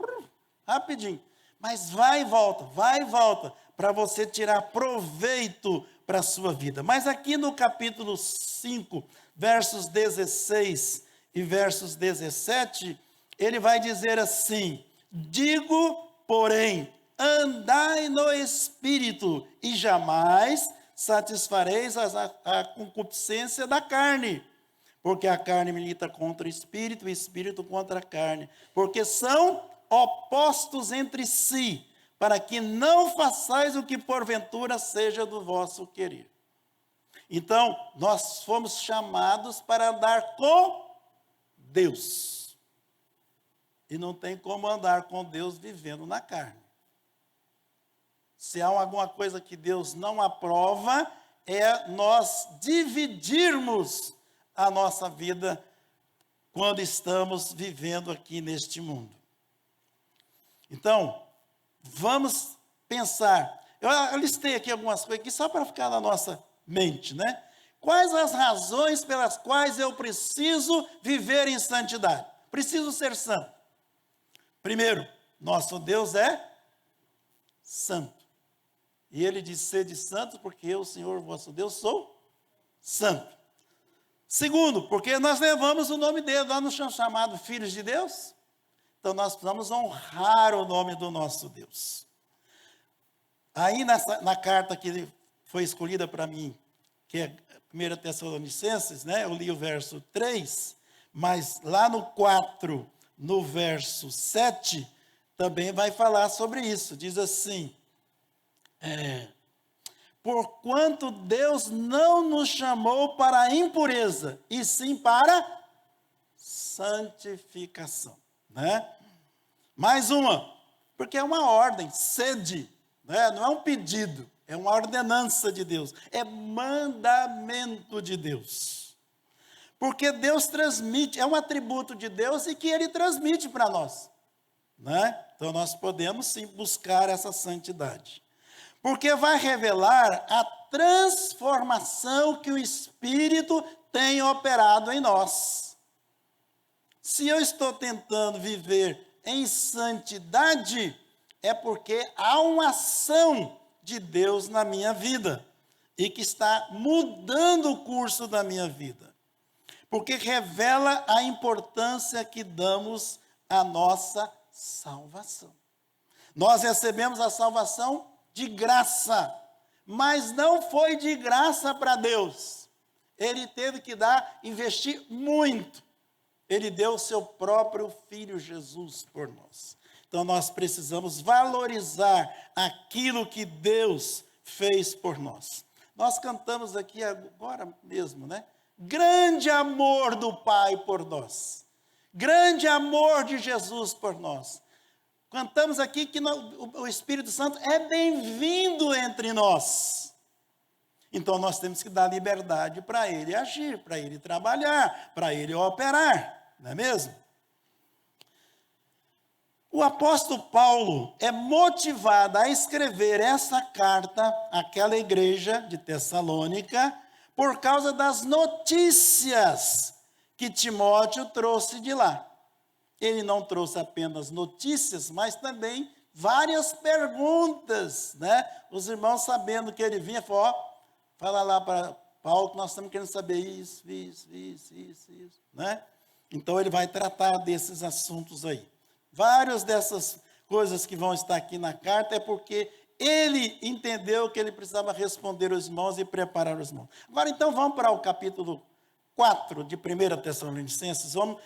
rapidinho. Mas vai e volta, para você tirar proveito para a sua vida. Mas aqui no capítulo 5, versos 16 e versos 17, ele vai dizer assim, digo, porém, andai no Espírito e jamais satisfareis a concupiscência da carne, porque a carne milita contra o Espírito e o Espírito contra a carne, porque são opostos entre si, para que não façais o que porventura seja do vosso querer. Então, nós fomos chamados para andar com Deus. E não tem como andar com Deus vivendo na carne. Se há alguma coisa que Deus não aprova, é nós dividirmos a nossa vida quando estamos vivendo aqui neste mundo. Então, vamos pensar. Eu listei aqui algumas coisas aqui só para ficar na nossa mente, né? Quais as razões pelas quais eu preciso viver em santidade? Preciso ser santo. Primeiro, nosso Deus é santo. E ele diz, sede santos, porque eu, Senhor vosso Deus, sou santo. Segundo, porque nós levamos o nome dele, nós nos somos chamados filhos de Deus, então nós precisamos honrar o nome do nosso Deus. Aí na carta que foi escolhida para mim, que é 1 Tessalonicenses, né? Eu li o verso 3, mas lá no 4, no verso 7, também vai falar sobre isso. Diz assim, porquanto Deus não nos chamou para a impureza, e sim para santificação. Né? Mais uma, porque é uma ordem, sede, né? Não é um pedido, é uma ordenança de Deus, é mandamento de Deus. Porque Deus transmite, é um atributo de Deus e que Ele transmite para nós. Né? Então nós podemos sim buscar essa santidade. Porque vai revelar a transformação que o Espírito tem operado em nós. Se eu estou tentando viver em santidade, é porque há uma ação de Deus na minha vida e que está mudando o curso da minha vida. Porque revela a importância que damos à nossa salvação. Nós recebemos a salvação de graça, mas não foi de graça para Deus. Ele teve que investir muito. Ele deu o seu próprio Filho Jesus por nós. Então nós precisamos valorizar aquilo que Deus fez por nós. Nós cantamos aqui agora mesmo, né? Grande amor do Pai por nós. Grande amor de Jesus por nós. Cantamos aqui que o Espírito Santo é bem-vindo entre nós. Então nós temos que dar liberdade para Ele agir, para Ele trabalhar, para Ele operar. Não é mesmo? O apóstolo Paulo é motivado a escrever essa carta àquela igreja de Tessalônica por causa das notícias que Timóteo trouxe de lá. Ele não trouxe apenas notícias, mas também várias perguntas, né? Os irmãos, sabendo que ele vinha, falaram, fala lá para Paulo que nós estamos querendo saber isso, né? Então ele vai tratar desses assuntos aí. Várias dessas coisas que vão estar aqui na carta é porque ele entendeu que ele precisava responder os irmãos e preparar os irmãos. Agora então vamos para o capítulo 4 de 1 Tessalonicenses. Eu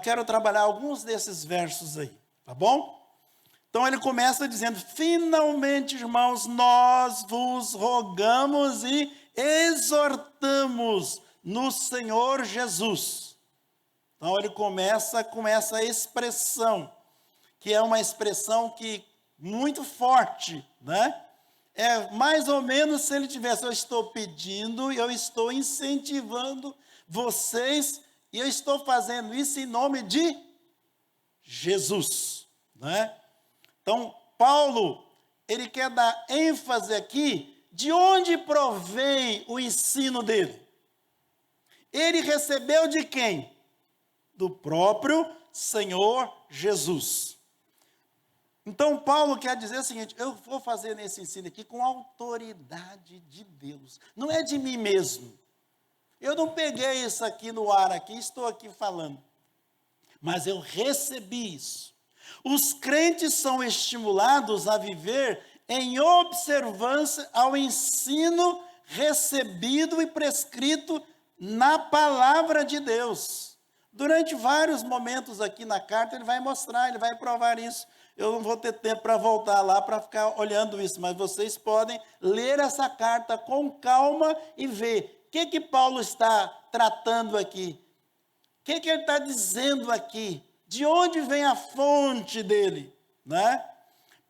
quero trabalhar alguns desses versos aí, tá bom? Então ele começa dizendo, finalmente, irmãos, nós vos rogamos e exortamos no Senhor Jesus. Então ele começa com essa expressão, que é uma expressão muito forte, né? É mais ou menos se ele tivesse, eu estou pedindo, eu estou incentivando vocês, e eu estou fazendo isso em nome de Jesus, né? Então, Paulo, ele quer dar ênfase aqui, de onde provém o ensino dele? Ele recebeu de quem? Do próprio Senhor Jesus. Então, Paulo quer dizer o seguinte, eu vou fazer esse ensino aqui com autoridade de Deus, não é de mim mesmo. Eu não peguei isso aqui no ar, estou aqui falando, mas eu recebi isso. Os crentes são estimulados a viver em observância ao ensino recebido e prescrito na palavra de Deus. Durante vários momentos aqui na carta, ele vai mostrar, ele vai provar isso. Eu não vou ter tempo para voltar lá para ficar olhando isso, mas vocês podem ler essa carta com calma e ver o que Paulo está tratando aqui. O que ele está dizendo aqui? De onde vem a fonte dele? Né?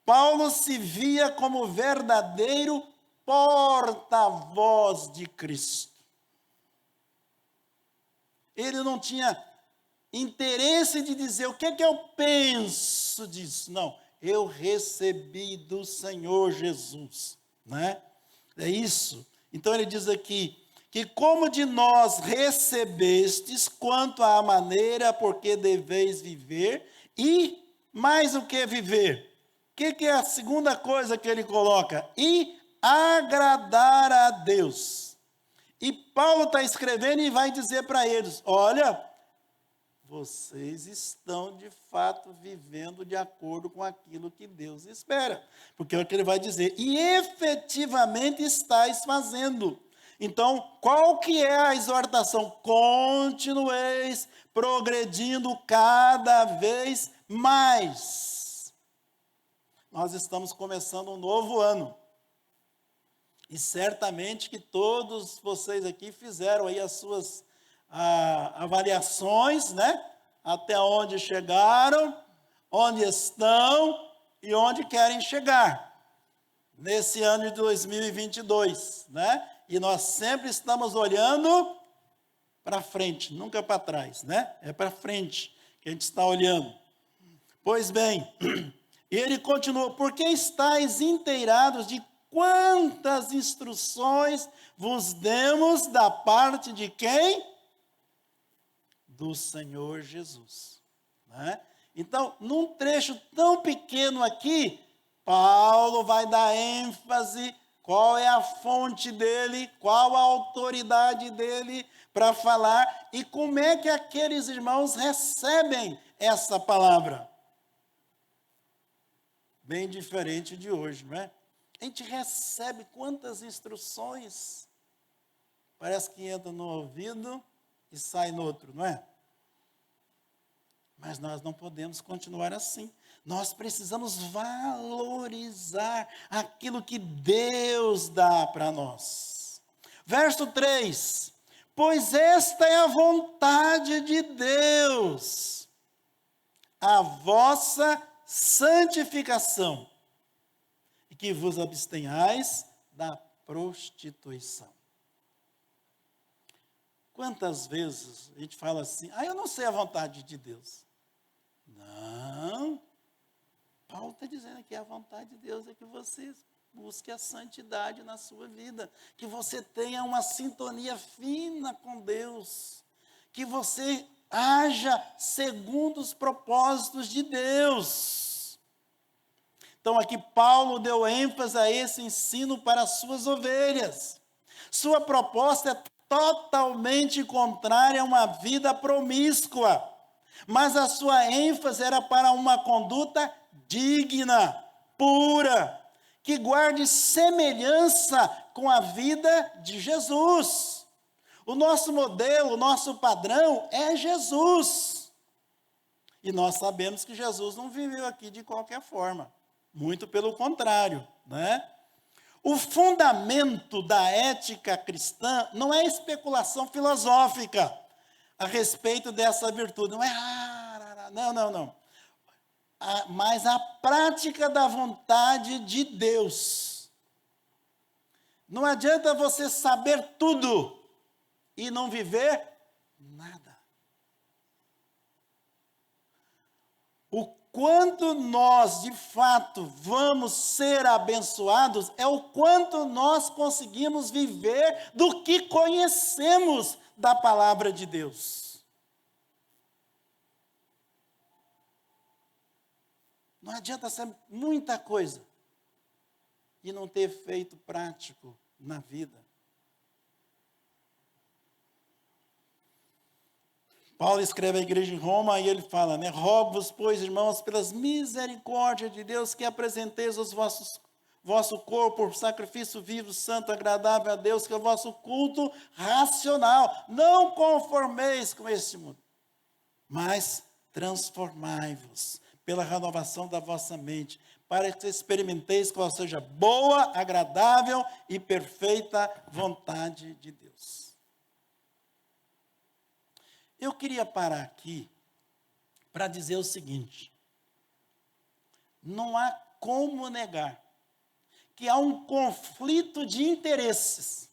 Paulo se via como verdadeiro porta-voz de Cristo. Ele não tinha interesse de dizer o que eu penso disso. Não, eu recebi do Senhor Jesus, né? É isso. Então ele diz aqui, que como de nós recebestes, quanto à maneira por que deveis viver, e mais o que viver? O que é a segunda coisa que ele coloca? E agradar a Deus. E Paulo está escrevendo e vai dizer para eles, olha, vocês estão de fato vivendo de acordo com aquilo que Deus espera. Porque é o que ele vai dizer, e efetivamente estáis fazendo. Então, qual que é a exortação? Continueis progredindo cada vez mais. Nós estamos começando um novo ano. E certamente que todos vocês aqui fizeram aí as suas avaliações, né? Até onde chegaram, onde estão e onde querem chegar. Nesse ano de 2022, né? E nós sempre estamos olhando para frente, nunca para trás, né? É para frente que a gente está olhando. Pois bem, ele continua, porque estáis inteirados de quantas instruções vos demos da parte de quem? Do Senhor Jesus. Né? Então, num trecho tão pequeno aqui, Paulo vai dar ênfase, qual é a fonte dele, qual a autoridade dele para falar e como é que aqueles irmãos recebem essa palavra. Bem diferente de hoje, não é? A gente recebe quantas instruções, parece que entra no ouvido e sai no outro, não é? Mas nós não podemos continuar assim. Nós precisamos valorizar aquilo que Deus dá para nós. Verso 3. Pois esta é a vontade de Deus, a vossa santificação, e que vos abstenhais da prostituição. Quantas vezes a gente fala assim, eu não sei a vontade de Deus. Não. Paulo está dizendo que a vontade de Deus é que você busque a santidade na sua vida, que você tenha uma sintonia fina com Deus, que você haja segundo os propósitos de Deus. Então aqui Paulo deu ênfase a esse ensino para as suas ovelhas. Sua proposta é totalmente contrária a uma vida promíscua, mas a sua ênfase era para uma conduta digna, pura, que guarde semelhança com a vida de Jesus. O nosso modelo, o nosso padrão é Jesus. E nós sabemos que Jesus não viveu aqui de qualquer forma, muito pelo contrário, né? O fundamento da ética cristã não é especulação filosófica a respeito dessa virtude. Não é, não. Mas a prática da vontade de Deus. Não adianta você saber tudo e não viver nada. O quanto nós, de fato, vamos ser abençoados é o quanto nós conseguimos viver do que conhecemos da palavra de Deus. Não adianta saber muita coisa e não ter efeito prático na vida. Paulo escreve à igreja em Roma e ele fala, né? Rogo-vos, pois, irmãos, pelas misericórdias de Deus, que apresenteis vosso corpo por sacrifício vivo, santo, agradável a Deus, que é o vosso culto racional. Não conformeis com este mundo, mas transformai-vos pela renovação da vossa mente, para que experimenteis qual seja boa, agradável e perfeita vontade de Deus. Eu queria parar aqui para dizer o seguinte: não há como negar que há um conflito de interesses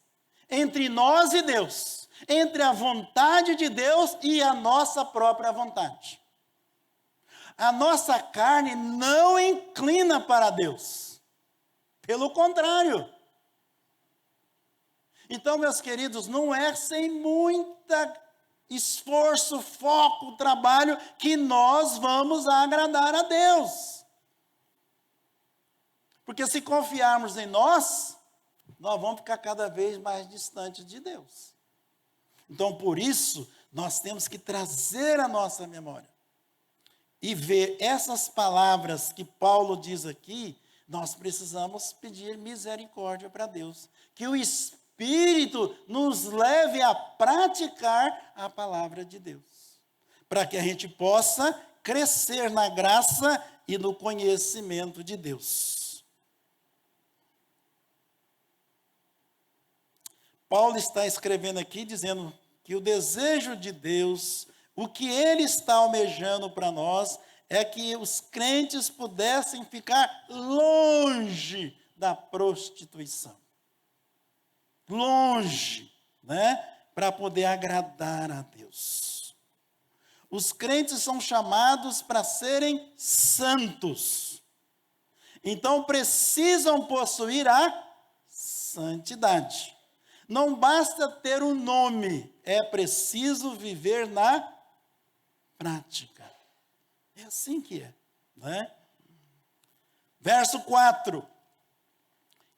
entre nós e Deus, entre a vontade de Deus e a nossa própria vontade. A nossa carne não inclina para Deus, pelo contrário. Então, meus queridos, não é sem muita esforço, foco, trabalho que nós vamos agradar a Deus. Porque se confiarmos em nós, nós vamos ficar cada vez mais distantes de Deus. Então, por isso, nós temos que trazer a nossa memória e ver essas palavras que Paulo diz aqui. Nós precisamos pedir misericórdia para Deus, que o Espírito nos leve a praticar a palavra de Deus, para que a gente possa crescer na graça e no conhecimento de Deus. Paulo está escrevendo aqui dizendo que o desejo de Deus, o que Ele está almejando para nós, é que os crentes pudessem ficar longe da prostituição. Longe, né? Para poder agradar a Deus. Os crentes são chamados para serem santos. Então precisam possuir a santidade. Não basta ter um nome, é preciso viver na prática. É assim que é, né? Verso 4.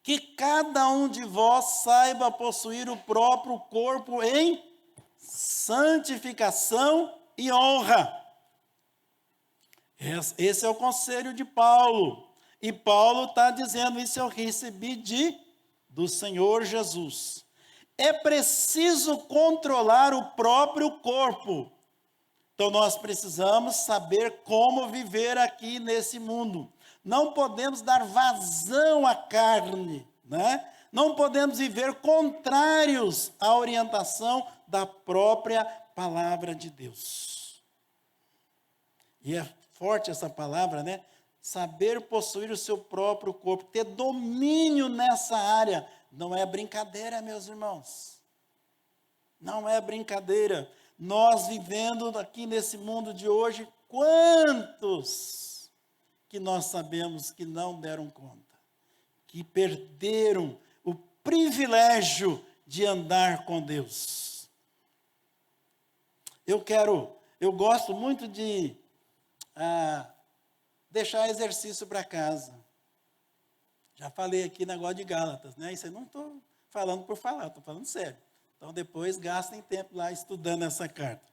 Que cada um de vós saiba possuir o próprio corpo em santificação e honra. Esse é o conselho de Paulo. E Paulo está dizendo, isso eu recebi do Senhor Jesus. É preciso controlar o próprio corpo. Então, nós precisamos saber como viver aqui nesse mundo. Não podemos dar vazão à carne, né? Não podemos viver contrários à orientação da própria palavra de Deus. E é forte essa palavra, né? Saber possuir o seu próprio corpo, ter domínio nessa área. Não é brincadeira, meus irmãos. Não é brincadeira. Nós vivendo aqui nesse mundo de hoje, quantos que nós sabemos que não deram conta, que perderam o privilégio de andar com Deus. Eu gosto muito de deixar exercício para casa. Já falei aqui negócio de Gálatas, né? Isso eu não estou falando por falar, estou falando sério. Então, depois, gastem tempo lá estudando essa carta.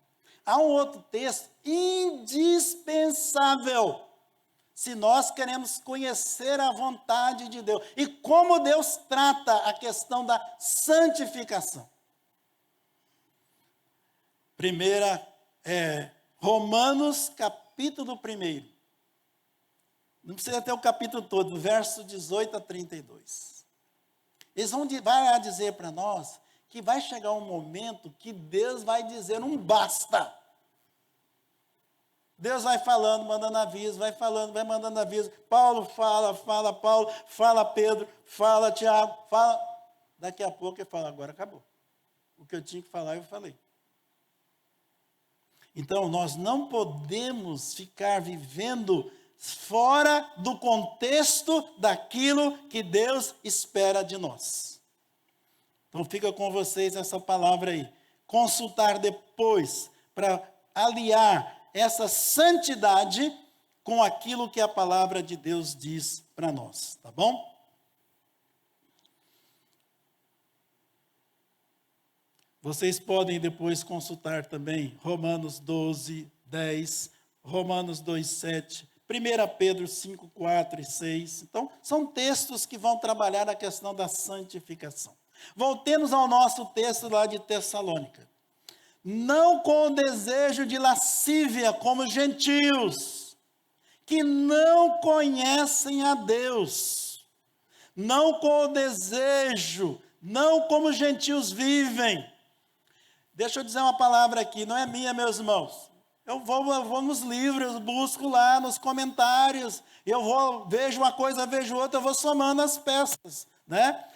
Há um outro texto indispensável, se nós queremos conhecer a vontade de Deus e como Deus trata a questão da santificação. Primeira Romanos, capítulo 1. Não precisa ter o capítulo todo, verso 18 a 32. Eles vão dizer para nós que vai chegar um momento que Deus vai dizer um basta. Deus vai falando, mandando aviso, vai falando, vai mandando aviso. Paulo fala, Paulo, fala Pedro, fala Tiago, fala. Daqui a pouco ele fala, agora acabou. O que eu tinha que falar, eu falei. Então, nós não podemos ficar vivendo fora do contexto daquilo que Deus espera de nós. Então fica com vocês essa palavra aí. Consultar depois para aliar essa santidade com aquilo que a palavra de Deus diz para nós, tá bom? Vocês podem depois consultar também Romanos 12, 10, Romanos 2, 7, 1 Pedro 5, 4 e 6. Então, são textos que vão trabalhar a questão da santificação. Voltemos ao nosso texto lá de Tessalônica. Não com o desejo de lascívia como gentios, que não conhecem a Deus. Não com o desejo, não como gentios vivem. Deixa eu dizer uma palavra aqui, não é minha, meus irmãos. Eu vou nos livros, busco lá nos comentários, vejo uma coisa, vejo outra, eu vou somando as peças, né?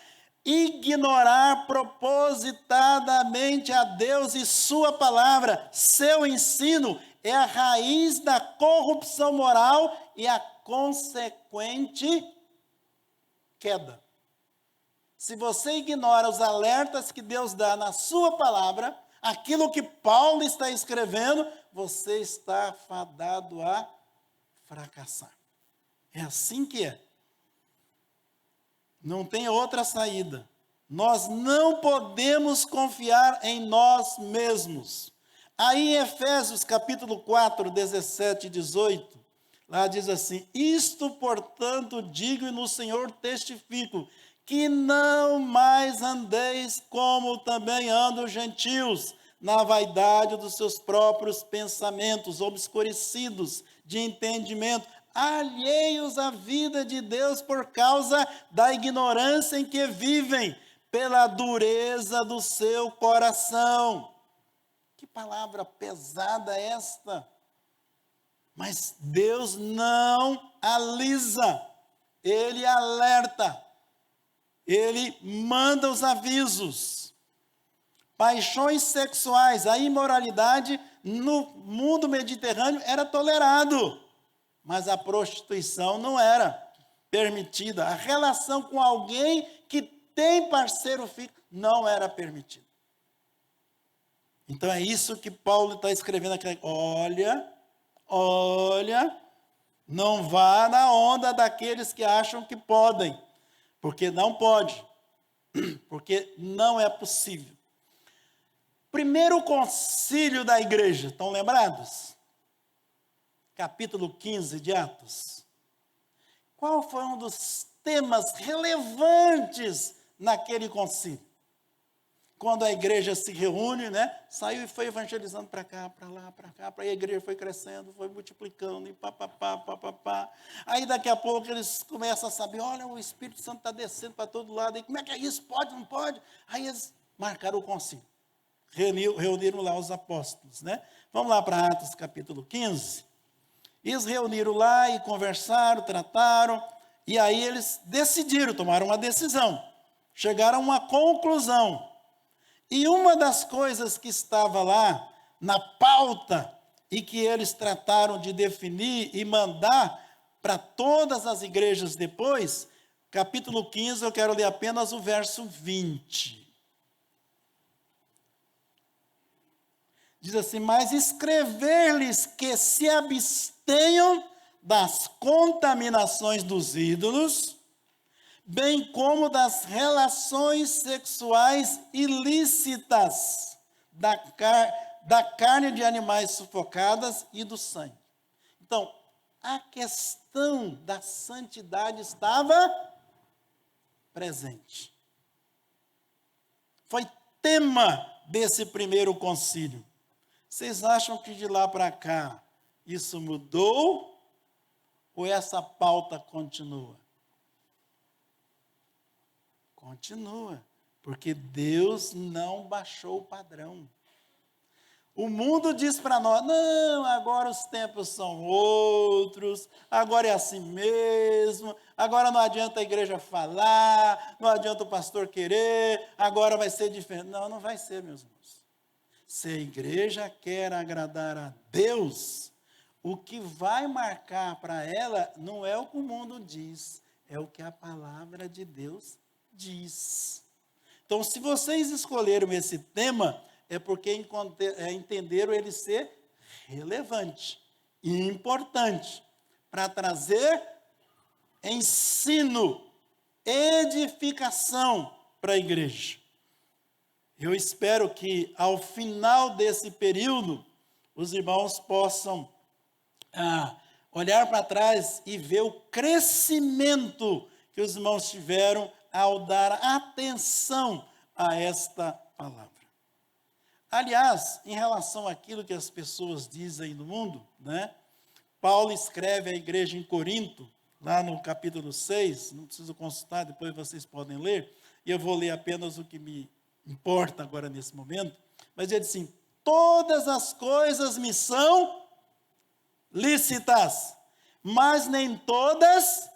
Ignorar propositadamente a Deus e sua palavra, seu ensino, é a raiz da corrupção moral e a consequente queda. Se você ignora os alertas que Deus dá na sua palavra, aquilo que Paulo está escrevendo, você está fadado a fracassar. É assim que é. Não tem outra saída. Nós não podemos confiar em nós mesmos. Aí em Efésios capítulo 4, 17 e 18, lá diz assim: isto, portanto, digo e no Senhor testifico, que não mais andeis como também andam os gentios, na vaidade dos seus próprios pensamentos, obscurecidos de entendimento, alheios à vida de Deus por causa da ignorância em que vivem, pela dureza do seu coração. Que palavra pesada esta! Mas Deus não alisa, Ele alerta, Ele manda os avisos. Paixões sexuais, a imoralidade no mundo mediterrâneo era tolerado, mas a prostituição não era permitida. A relação com alguém que tem parceiro fixo não era permitida. Então é isso que Paulo está escrevendo aqui. Olha, não vá na onda daqueles que acham que podem, porque não pode, porque não é possível. Primeiro concílio da igreja, estão lembrados? Capítulo 15 de Atos. Qual foi um dos temas relevantes naquele concílio? Quando a igreja se reúne, né? Saiu e foi evangelizando para cá, para lá, para cá, para a igreja foi crescendo, foi multiplicando, e pá. Aí daqui a pouco eles começam a saber, olha, o Espírito Santo está descendo para todo lado, e como é que é isso? Pode, não pode? Aí eles marcaram o concílio. Reuniram lá os apóstolos, né? Vamos lá para Atos capítulo 15. Eles reuniram lá e conversaram, trataram, e aí eles decidiram, tomaram uma decisão, chegaram a uma conclusão. E uma das coisas que estava lá na pauta e que eles trataram de definir e mandar para todas as igrejas depois, capítulo 15, eu quero ler apenas o verso 20. Diz assim: mas escrever-lhes que se abstenham das contaminações dos ídolos, bem como das relações sexuais ilícitas, da carne de animais sufocadas e do sangue. Então, a questão da santidade estava presente. Foi tema desse primeiro concílio. Vocês acham que de lá para cá isso mudou ou essa pauta continua? Continua, porque Deus não baixou o padrão. O mundo diz para nós, não, agora os tempos são outros, agora é assim mesmo, agora não adianta a igreja falar, não adianta o pastor querer, agora vai ser diferente. Não, não vai ser, meus irmãos. Se a igreja quer agradar a Deus, o que vai marcar para ela não é o que o mundo diz, é o que a palavra de Deus diz. Então, se vocês escolheram esse tema, é porque entenderam ele ser relevante e importante para trazer ensino, edificação para a igreja. Eu espero que ao final desse período os irmãos possam olhar para trás e ver o crescimento que os irmãos tiveram ao dar atenção a esta palavra. Aliás, em relação àquilo que as pessoas dizem no mundo, né? Paulo escreve à igreja em Corinto, lá no capítulo 6, não preciso consultar, depois vocês podem ler, e eu vou ler apenas o que me importa agora nesse momento, mas ele diz assim: todas as coisas me são lícitas, mas nem todas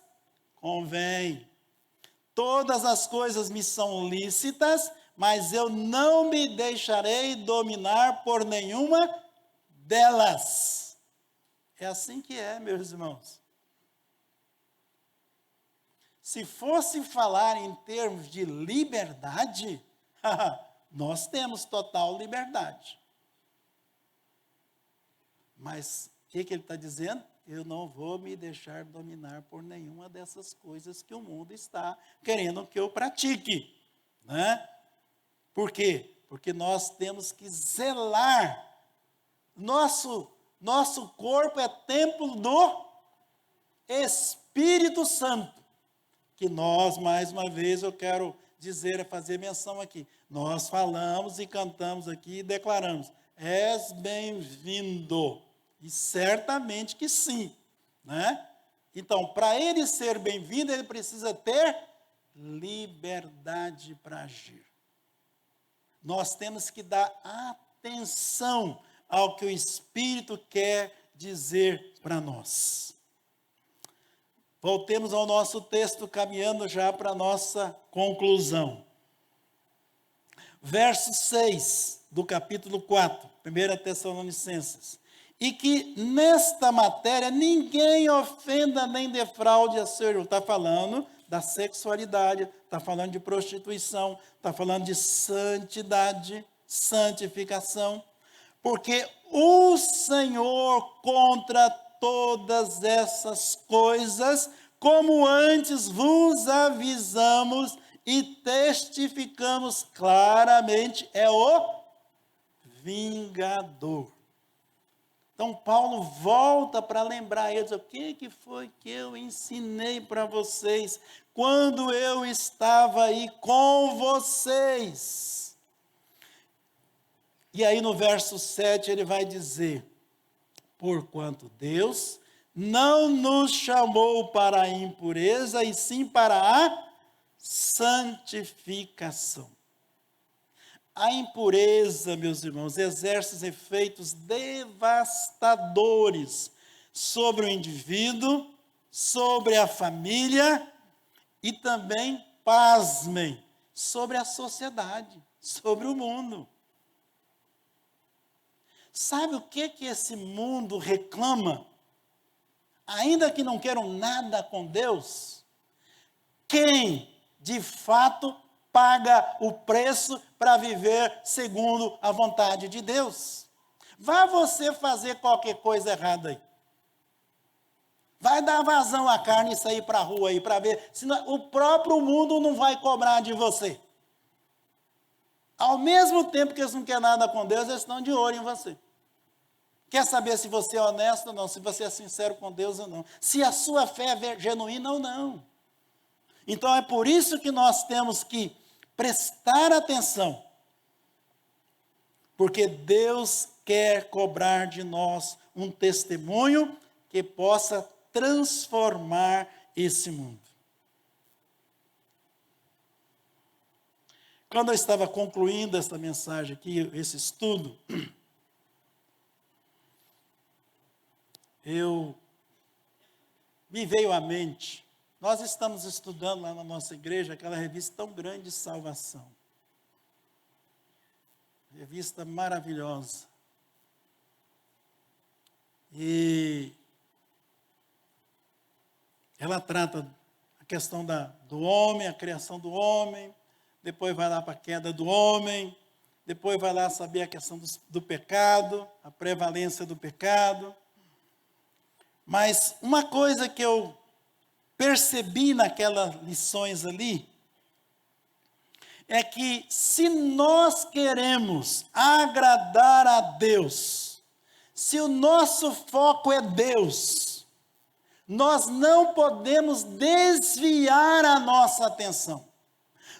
convêm. Todas as coisas me são lícitas, mas eu não me deixarei dominar por nenhuma delas. É assim que é, meus irmãos. Se fosse falar em termos de liberdade, nós temos total liberdade. Mas o que ele está dizendo? Eu não vou me deixar dominar por nenhuma dessas coisas que o mundo está querendo que eu pratique. né? Por quê? Porque nós temos que zelar. Nosso corpo é templo do Espírito Santo. Que nós, mais uma vez, eu quero dizer, fazer menção aqui. Nós falamos e cantamos aqui e declaramos: és bem-vindo. E certamente que sim, né? Então, para ele ser bem-vindo, ele precisa ter liberdade para agir. Nós temos que dar atenção ao que o Espírito quer dizer para nós. Voltemos ao nosso texto, caminhando já para a nossa conclusão. Verso 6 do capítulo 4, 1 Tessalonicenses. E que nesta matéria ninguém ofenda nem defraude a seu irmão. Está falando da sexualidade, está falando de prostituição, está falando de santidade, santificação. Porque o Senhor contra todas essas coisas, como antes vos avisamos e testificamos claramente, é o vingador. Então, Paulo volta para lembrar eles: o que foi que eu ensinei para vocês quando eu estava aí com vocês? E aí no verso 7 ele vai dizer: porquanto Deus não nos chamou para a impureza, e sim para a santificação. A impureza, meus irmãos, exerce efeitos devastadores sobre o indivíduo, sobre a família e também, pasmem, sobre a sociedade, sobre o mundo. Sabe o que esse mundo reclama? Ainda que não queiram nada com Deus, quem de fato paga o preço para viver segundo a vontade de Deus? Vá você fazer qualquer coisa errada aí. Vai dar vazão à carne e sair para a rua aí para ver, senão o próprio mundo não vai cobrar de você. Ao mesmo tempo que eles não querem nada com Deus, eles estão de olho em você. Quer saber se você é honesto ou não, se você é sincero com Deus ou não, se a sua fé é genuína ou não. Então é por isso que nós temos que prestar atenção, porque Deus quer cobrar de nós um testemunho que possa transformar esse mundo. Quando eu estava concluindo esta mensagem aqui, esse estudo, me veio à mente, nós estamos estudando lá na nossa igreja aquela revista tão grande de salvação. Revista maravilhosa. E ela trata a questão do homem, a criação do homem, depois vai lá para a queda do homem, depois vai lá saber a questão do pecado, a prevalência do pecado. Mas uma coisa que eu percebi naquelas lições ali, é que se nós queremos agradar a Deus, se o nosso foco é Deus, nós não podemos desviar a nossa atenção,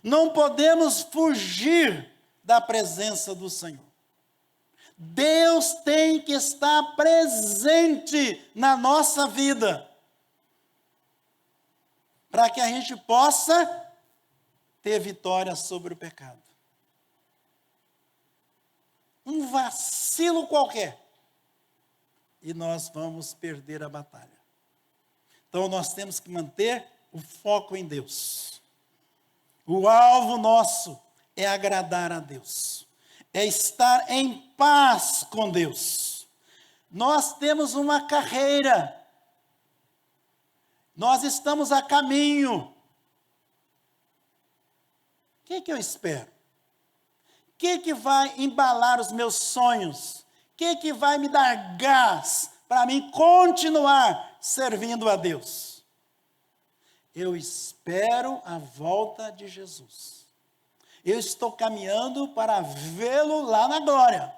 não podemos fugir da presença do Senhor. Deus tem que estar presente na nossa vida, para que a gente possa ter vitória sobre o pecado. Um vacilo qualquer, e nós vamos perder a batalha. Então nós temos que manter o foco em Deus. O alvo nosso é agradar a Deus, é estar em paz com Deus. Nós temos uma carreira, nós estamos a caminho. O que eu espero? O que vai embalar os meus sonhos? O que vai me dar gás para mim continuar servindo a Deus? Eu espero a volta de Jesus. Eu estou caminhando para vê-lo lá na glória.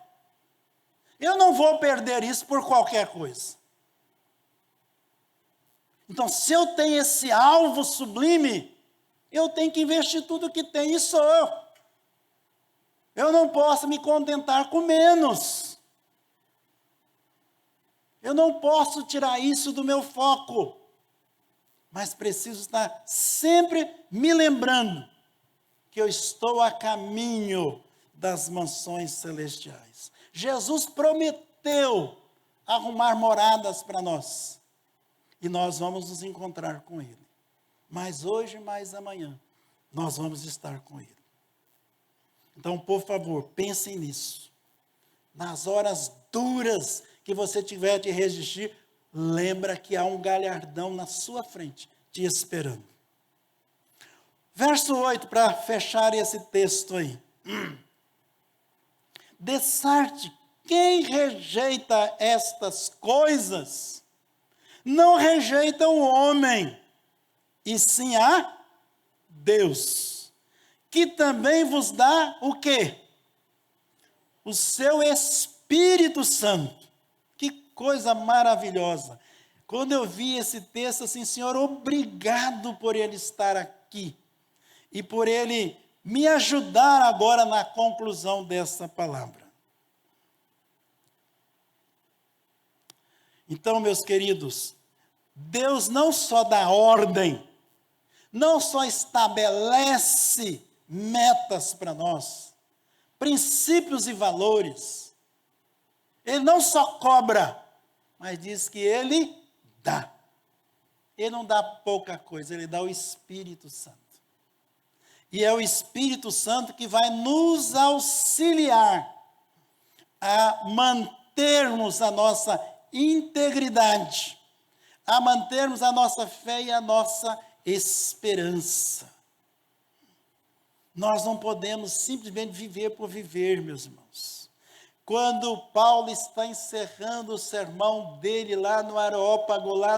Eu não vou perder isso por qualquer coisa. Então, se eu tenho esse alvo sublime, eu tenho que investir tudo que tenho e sou eu. Eu não posso me contentar com menos. Eu não posso tirar isso do meu foco. Mas preciso estar sempre me lembrando que eu estou a caminho das mansões celestiais. Jesus prometeu arrumar moradas para nós. E nós vamos nos encontrar com Ele. Mais hoje, mais amanhã, nós vamos estar com Ele. Então, por favor, pensem nisso. Nas horas duras que você tiver de resistir, lembra que há um galardão na sua frente, te esperando. Verso 8, para fechar esse texto aí. Dessarte, quem rejeita estas coisas, não rejeita o homem, e sim a Deus, que também vos dá o quê? O seu Espírito Santo. Que coisa maravilhosa. Quando eu vi esse texto, assim, Senhor, obrigado por Ele estar aqui. E por Ele me ajudar agora na conclusão dessa palavra. Então, meus queridos, Deus não só dá ordem, não só estabelece metas para nós, princípios e valores. Ele não só cobra, mas diz que Ele dá. Ele não dá pouca coisa, Ele dá o Espírito Santo. E é o Espírito Santo que vai nos auxiliar a mantermos a nossa integridade, a mantermos a nossa fé e a nossa esperança. Nós não podemos simplesmente viver por viver, meus irmãos. Quando Paulo está encerrando o sermão dele lá no Areópago, lá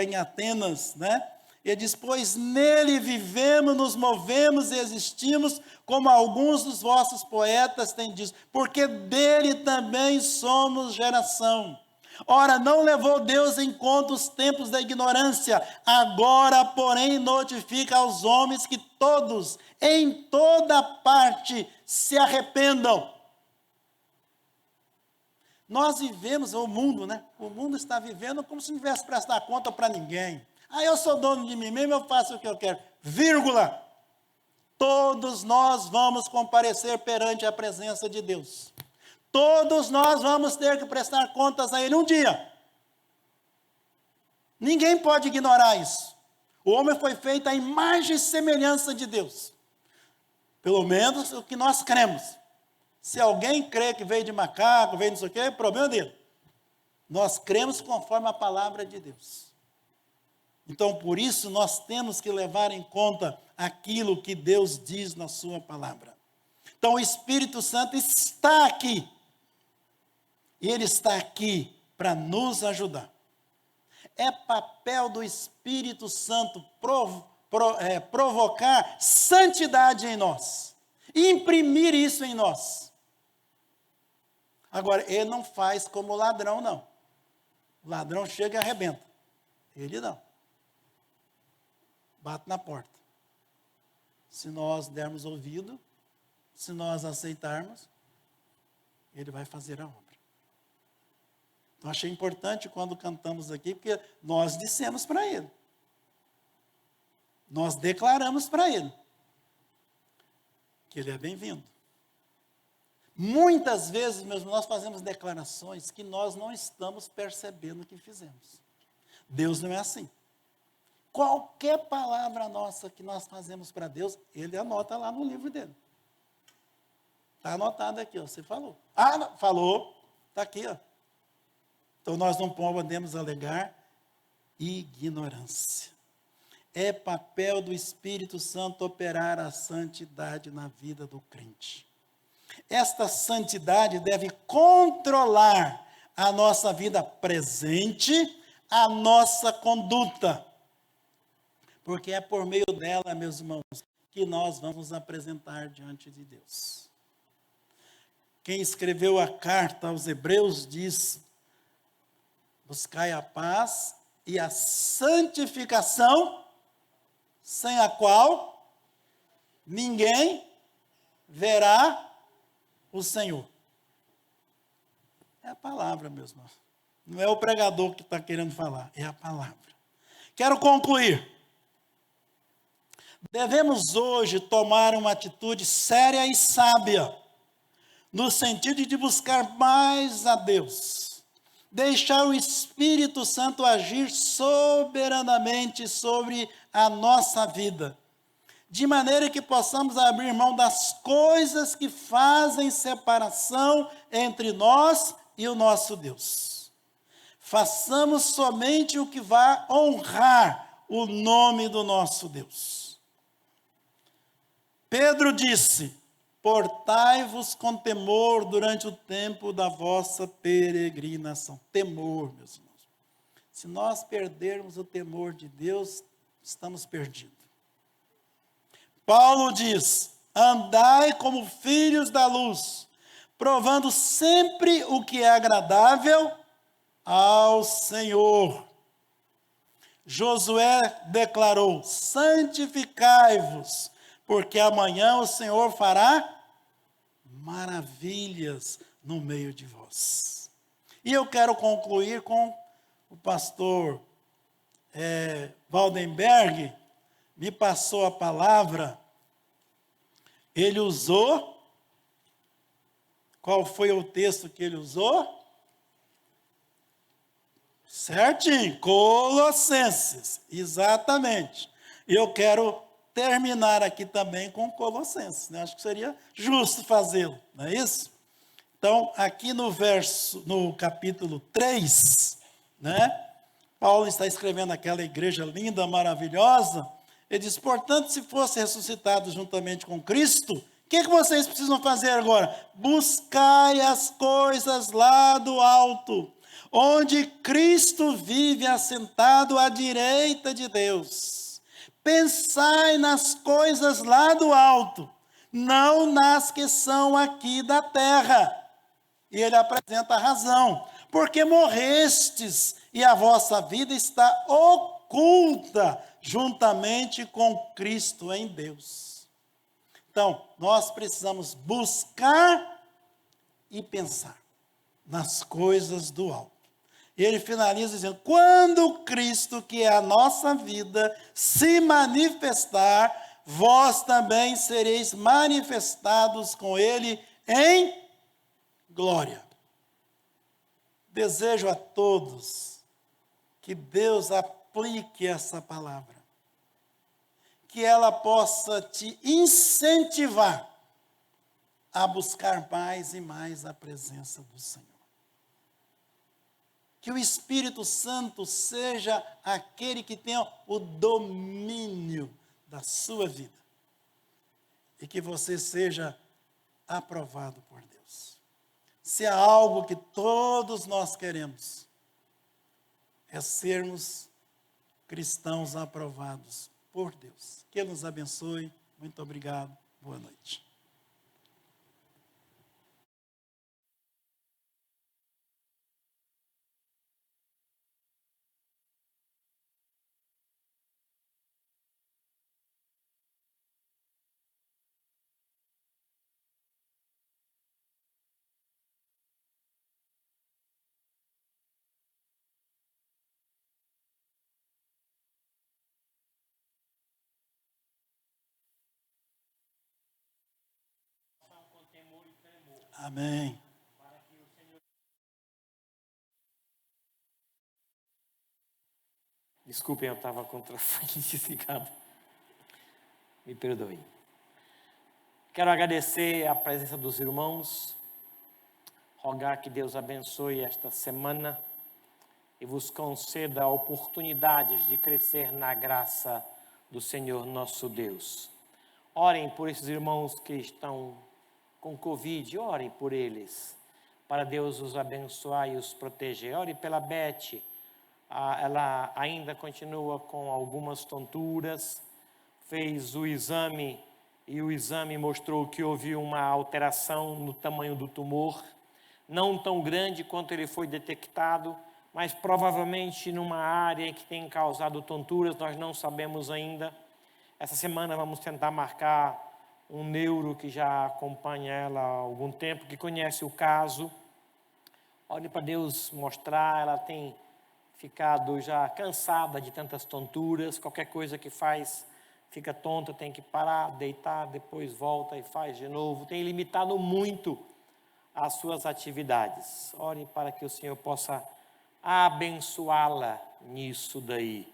em Atenas, né? Ele diz, pois nele vivemos, nos movemos e existimos, como alguns dos vossos poetas têm dito, porque dele também somos geração. Ora, não levou Deus em conta os tempos da ignorância, agora, porém, notifica aos homens que todos, em toda parte, se arrependam. Nós vivemos, o mundo, né? O mundo está vivendo como se não tivesse prestar conta para ninguém. Eu sou dono de mim mesmo, eu faço o que eu quero. Vírgula. Todos nós vamos comparecer perante a presença de Deus. Todos nós vamos ter que prestar contas a Ele um dia. Ninguém pode ignorar isso. O homem foi feito à imagem e semelhança de Deus. Pelo menos o que nós cremos. Se alguém crê que veio de macaco, veio não sei o quê, é problema dele. Nós cremos conforme a palavra de Deus. Então, por isso, nós temos que levar em conta aquilo que Deus diz na sua palavra. Então, o Espírito Santo está aqui. E Ele está aqui para nos ajudar. É papel do Espírito Santo provocar santidade em nós. Imprimir isso em nós. Agora, Ele não faz como o ladrão, não. O ladrão chega e arrebenta. Ele não. Bate na porta. Se nós dermos ouvido, se nós aceitarmos, Ele vai fazer a obra. Então, achei importante quando cantamos aqui, porque nós dissemos para Ele. Nós declaramos para Ele que Ele é bem-vindo. Muitas vezes, meus irmãos, nós fazemos declarações que nós não estamos percebendo que fizemos. Deus não é assim. Qualquer palavra nossa que nós fazemos para Deus, Ele anota lá no livro dele. Está anotado aqui, ó, você falou. Falou, está aqui, ó. Então, nós não podemos alegar ignorância. É papel do Espírito Santo operar a santidade na vida do crente. Esta santidade deve controlar a nossa vida presente, a nossa conduta. Porque é por meio dela, meus irmãos, que nós vamos apresentar diante de Deus. Quem escreveu a carta aos Hebreus diz: buscai a paz e a santificação, sem a qual ninguém verá o Senhor. É a palavra, meus irmãos. Não é o pregador que está querendo falar, é a palavra. Quero concluir. Devemos hoje tomar uma atitude séria e sábia, no sentido de buscar mais a Deus, deixar o Espírito Santo agir soberanamente sobre a nossa vida, de maneira que possamos abrir mão das coisas que fazem separação entre nós e o nosso Deus. Façamos somente o que vai honrar o nome do nosso Deus. Pedro disse: portai-vos com temor durante o tempo da vossa peregrinação. Temor, meus irmãos. Se nós perdermos o temor de Deus, estamos perdidos. Paulo diz: andai como filhos da luz, provando sempre o que é agradável ao Senhor. Josué declarou: santificai-vos, porque amanhã o Senhor fará maravilhas no meio de vós. E eu quero concluir com o pastor Waldenberg, me passou a palavra, ele usou, qual foi o texto que ele usou? Certinho, Colossenses, exatamente. E eu quero terminar aqui também com Colossenses, né? Acho que seria justo fazê-lo, não é isso? Então, aqui no capítulo 3, né? Paulo está escrevendo aquela igreja linda, maravilhosa. Ele diz: portanto, se fosse ressuscitado juntamente com Cristo, o que vocês precisam fazer agora? Buscai as coisas lá do alto, onde Cristo vive assentado à direita de Deus. Pensai nas coisas lá do alto, não nas que são aqui da terra. E ele apresenta a razão. Porque morrestes e a vossa vida está oculta juntamente com Cristo em Deus. Então, nós precisamos buscar e pensar nas coisas do alto. E ele finaliza dizendo: quando Cristo, que é a nossa vida, se manifestar, vós também sereis manifestados com ele em glória. Desejo a todos que Deus aplique essa palavra, que ela possa te incentivar a buscar mais e mais a presença do Senhor. Que o Espírito Santo seja aquele que tenha o domínio da sua vida. E que você seja aprovado por Deus. Se há algo que todos nós queremos, é sermos cristãos aprovados por Deus. Que Ele nos abençoe. Muito obrigado. Boa noite. Amém. Desculpem, eu estava com o telefone desligado. Me perdoe. Quero agradecer a presença dos irmãos, rogar que Deus abençoe esta semana e vos conceda oportunidades de crescer na graça do Senhor nosso Deus. Orem por esses irmãos que estão com Covid, orem por eles, para Deus os abençoar e os proteger. Ore pela Beth, ela ainda continua com algumas tonturas, fez o exame e o exame mostrou que houve uma alteração no tamanho do tumor, não tão grande quanto ele foi detectado, mas provavelmente numa área que tem causado tonturas, nós não sabemos ainda. Essa semana vamos tentar marcar um neuro que já acompanha ela há algum tempo, que conhece o caso. Olhe para Deus mostrar, ela tem ficado já cansada de tantas tonturas, qualquer coisa que faz fica tonta, tem que parar, deitar, depois volta e faz de novo, tem limitado muito as suas atividades. Ore para que o Senhor possa abençoá-la nisso daí.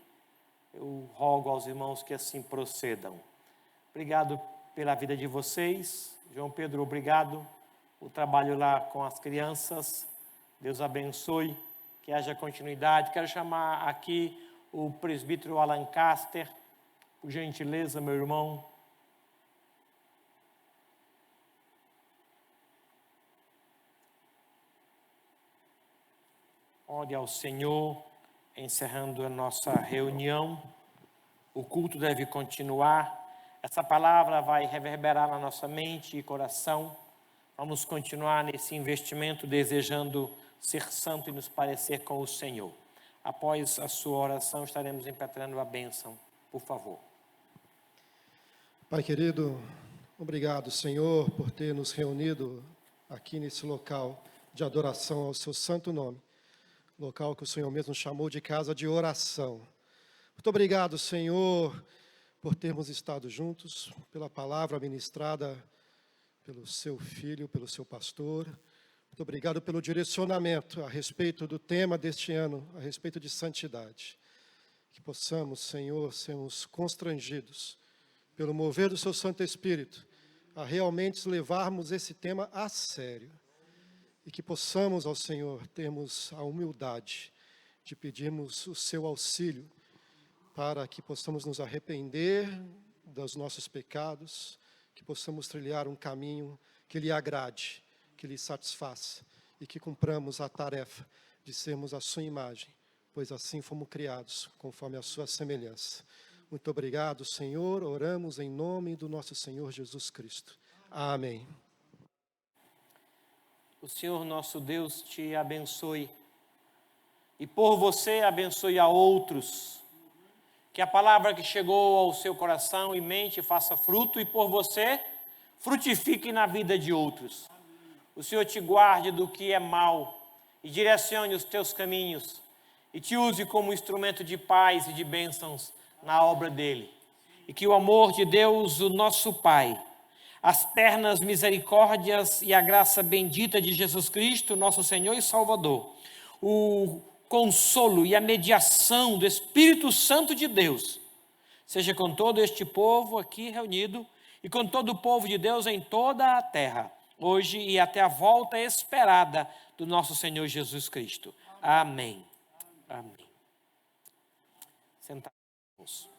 Eu rogo aos irmãos que assim procedam. Obrigado pela vida de vocês. João Pedro, obrigado. O trabalho lá com as crianças. Deus abençoe, que haja continuidade. Quero chamar aqui o presbítero Alan Caster. Por gentileza, meu irmão. Ore ao Senhor, encerrando a nossa reunião. O culto deve continuar. Essa palavra vai reverberar na nossa mente e coração. Vamos continuar nesse investimento, desejando ser santo e nos parecer com o Senhor. Após a sua oração, estaremos impetrando a bênção. Por favor. Pai querido, obrigado, Senhor, por ter nos reunido aqui nesse local de adoração ao seu santo nome. Local que o Senhor mesmo chamou de casa de oração. Muito obrigado, Senhor, por termos estado juntos, pela palavra ministrada pelo seu filho, pelo seu pastor. Muito obrigado pelo direcionamento a respeito do tema deste ano, a respeito de santidade. Que possamos, Senhor, sermos constrangidos pelo mover do seu Santo Espírito, a realmente levarmos esse tema a sério. E que possamos, ao Senhor, termos a humildade de pedirmos o seu auxílio para que possamos nos arrepender dos nossos pecados, que possamos trilhar um caminho que lhe agrade, que lhe satisfaça e que cumpramos a tarefa de sermos a sua imagem, pois assim fomos criados, conforme a sua semelhança. Muito obrigado, Senhor. Oramos em nome do nosso Senhor Jesus Cristo. Amém. O Senhor nosso Deus te abençoe e por você abençoe a outros. Que a palavra que chegou ao seu coração e mente faça fruto e por você frutifique na vida de outros. O Senhor te guarde do que é mal e direcione os teus caminhos e te use como instrumento de paz e de bênçãos na obra dele. E que o amor de Deus, o nosso Pai, as ternas misericórdias e a graça bendita de Jesus Cristo, nosso Senhor e Salvador, o consolo e a mediação do Espírito Santo de Deus, seja com todo este povo aqui reunido e com todo o povo de Deus em toda a terra, hoje e até a volta esperada do nosso Senhor Jesus Cristo. Amém. Amém. Sentados.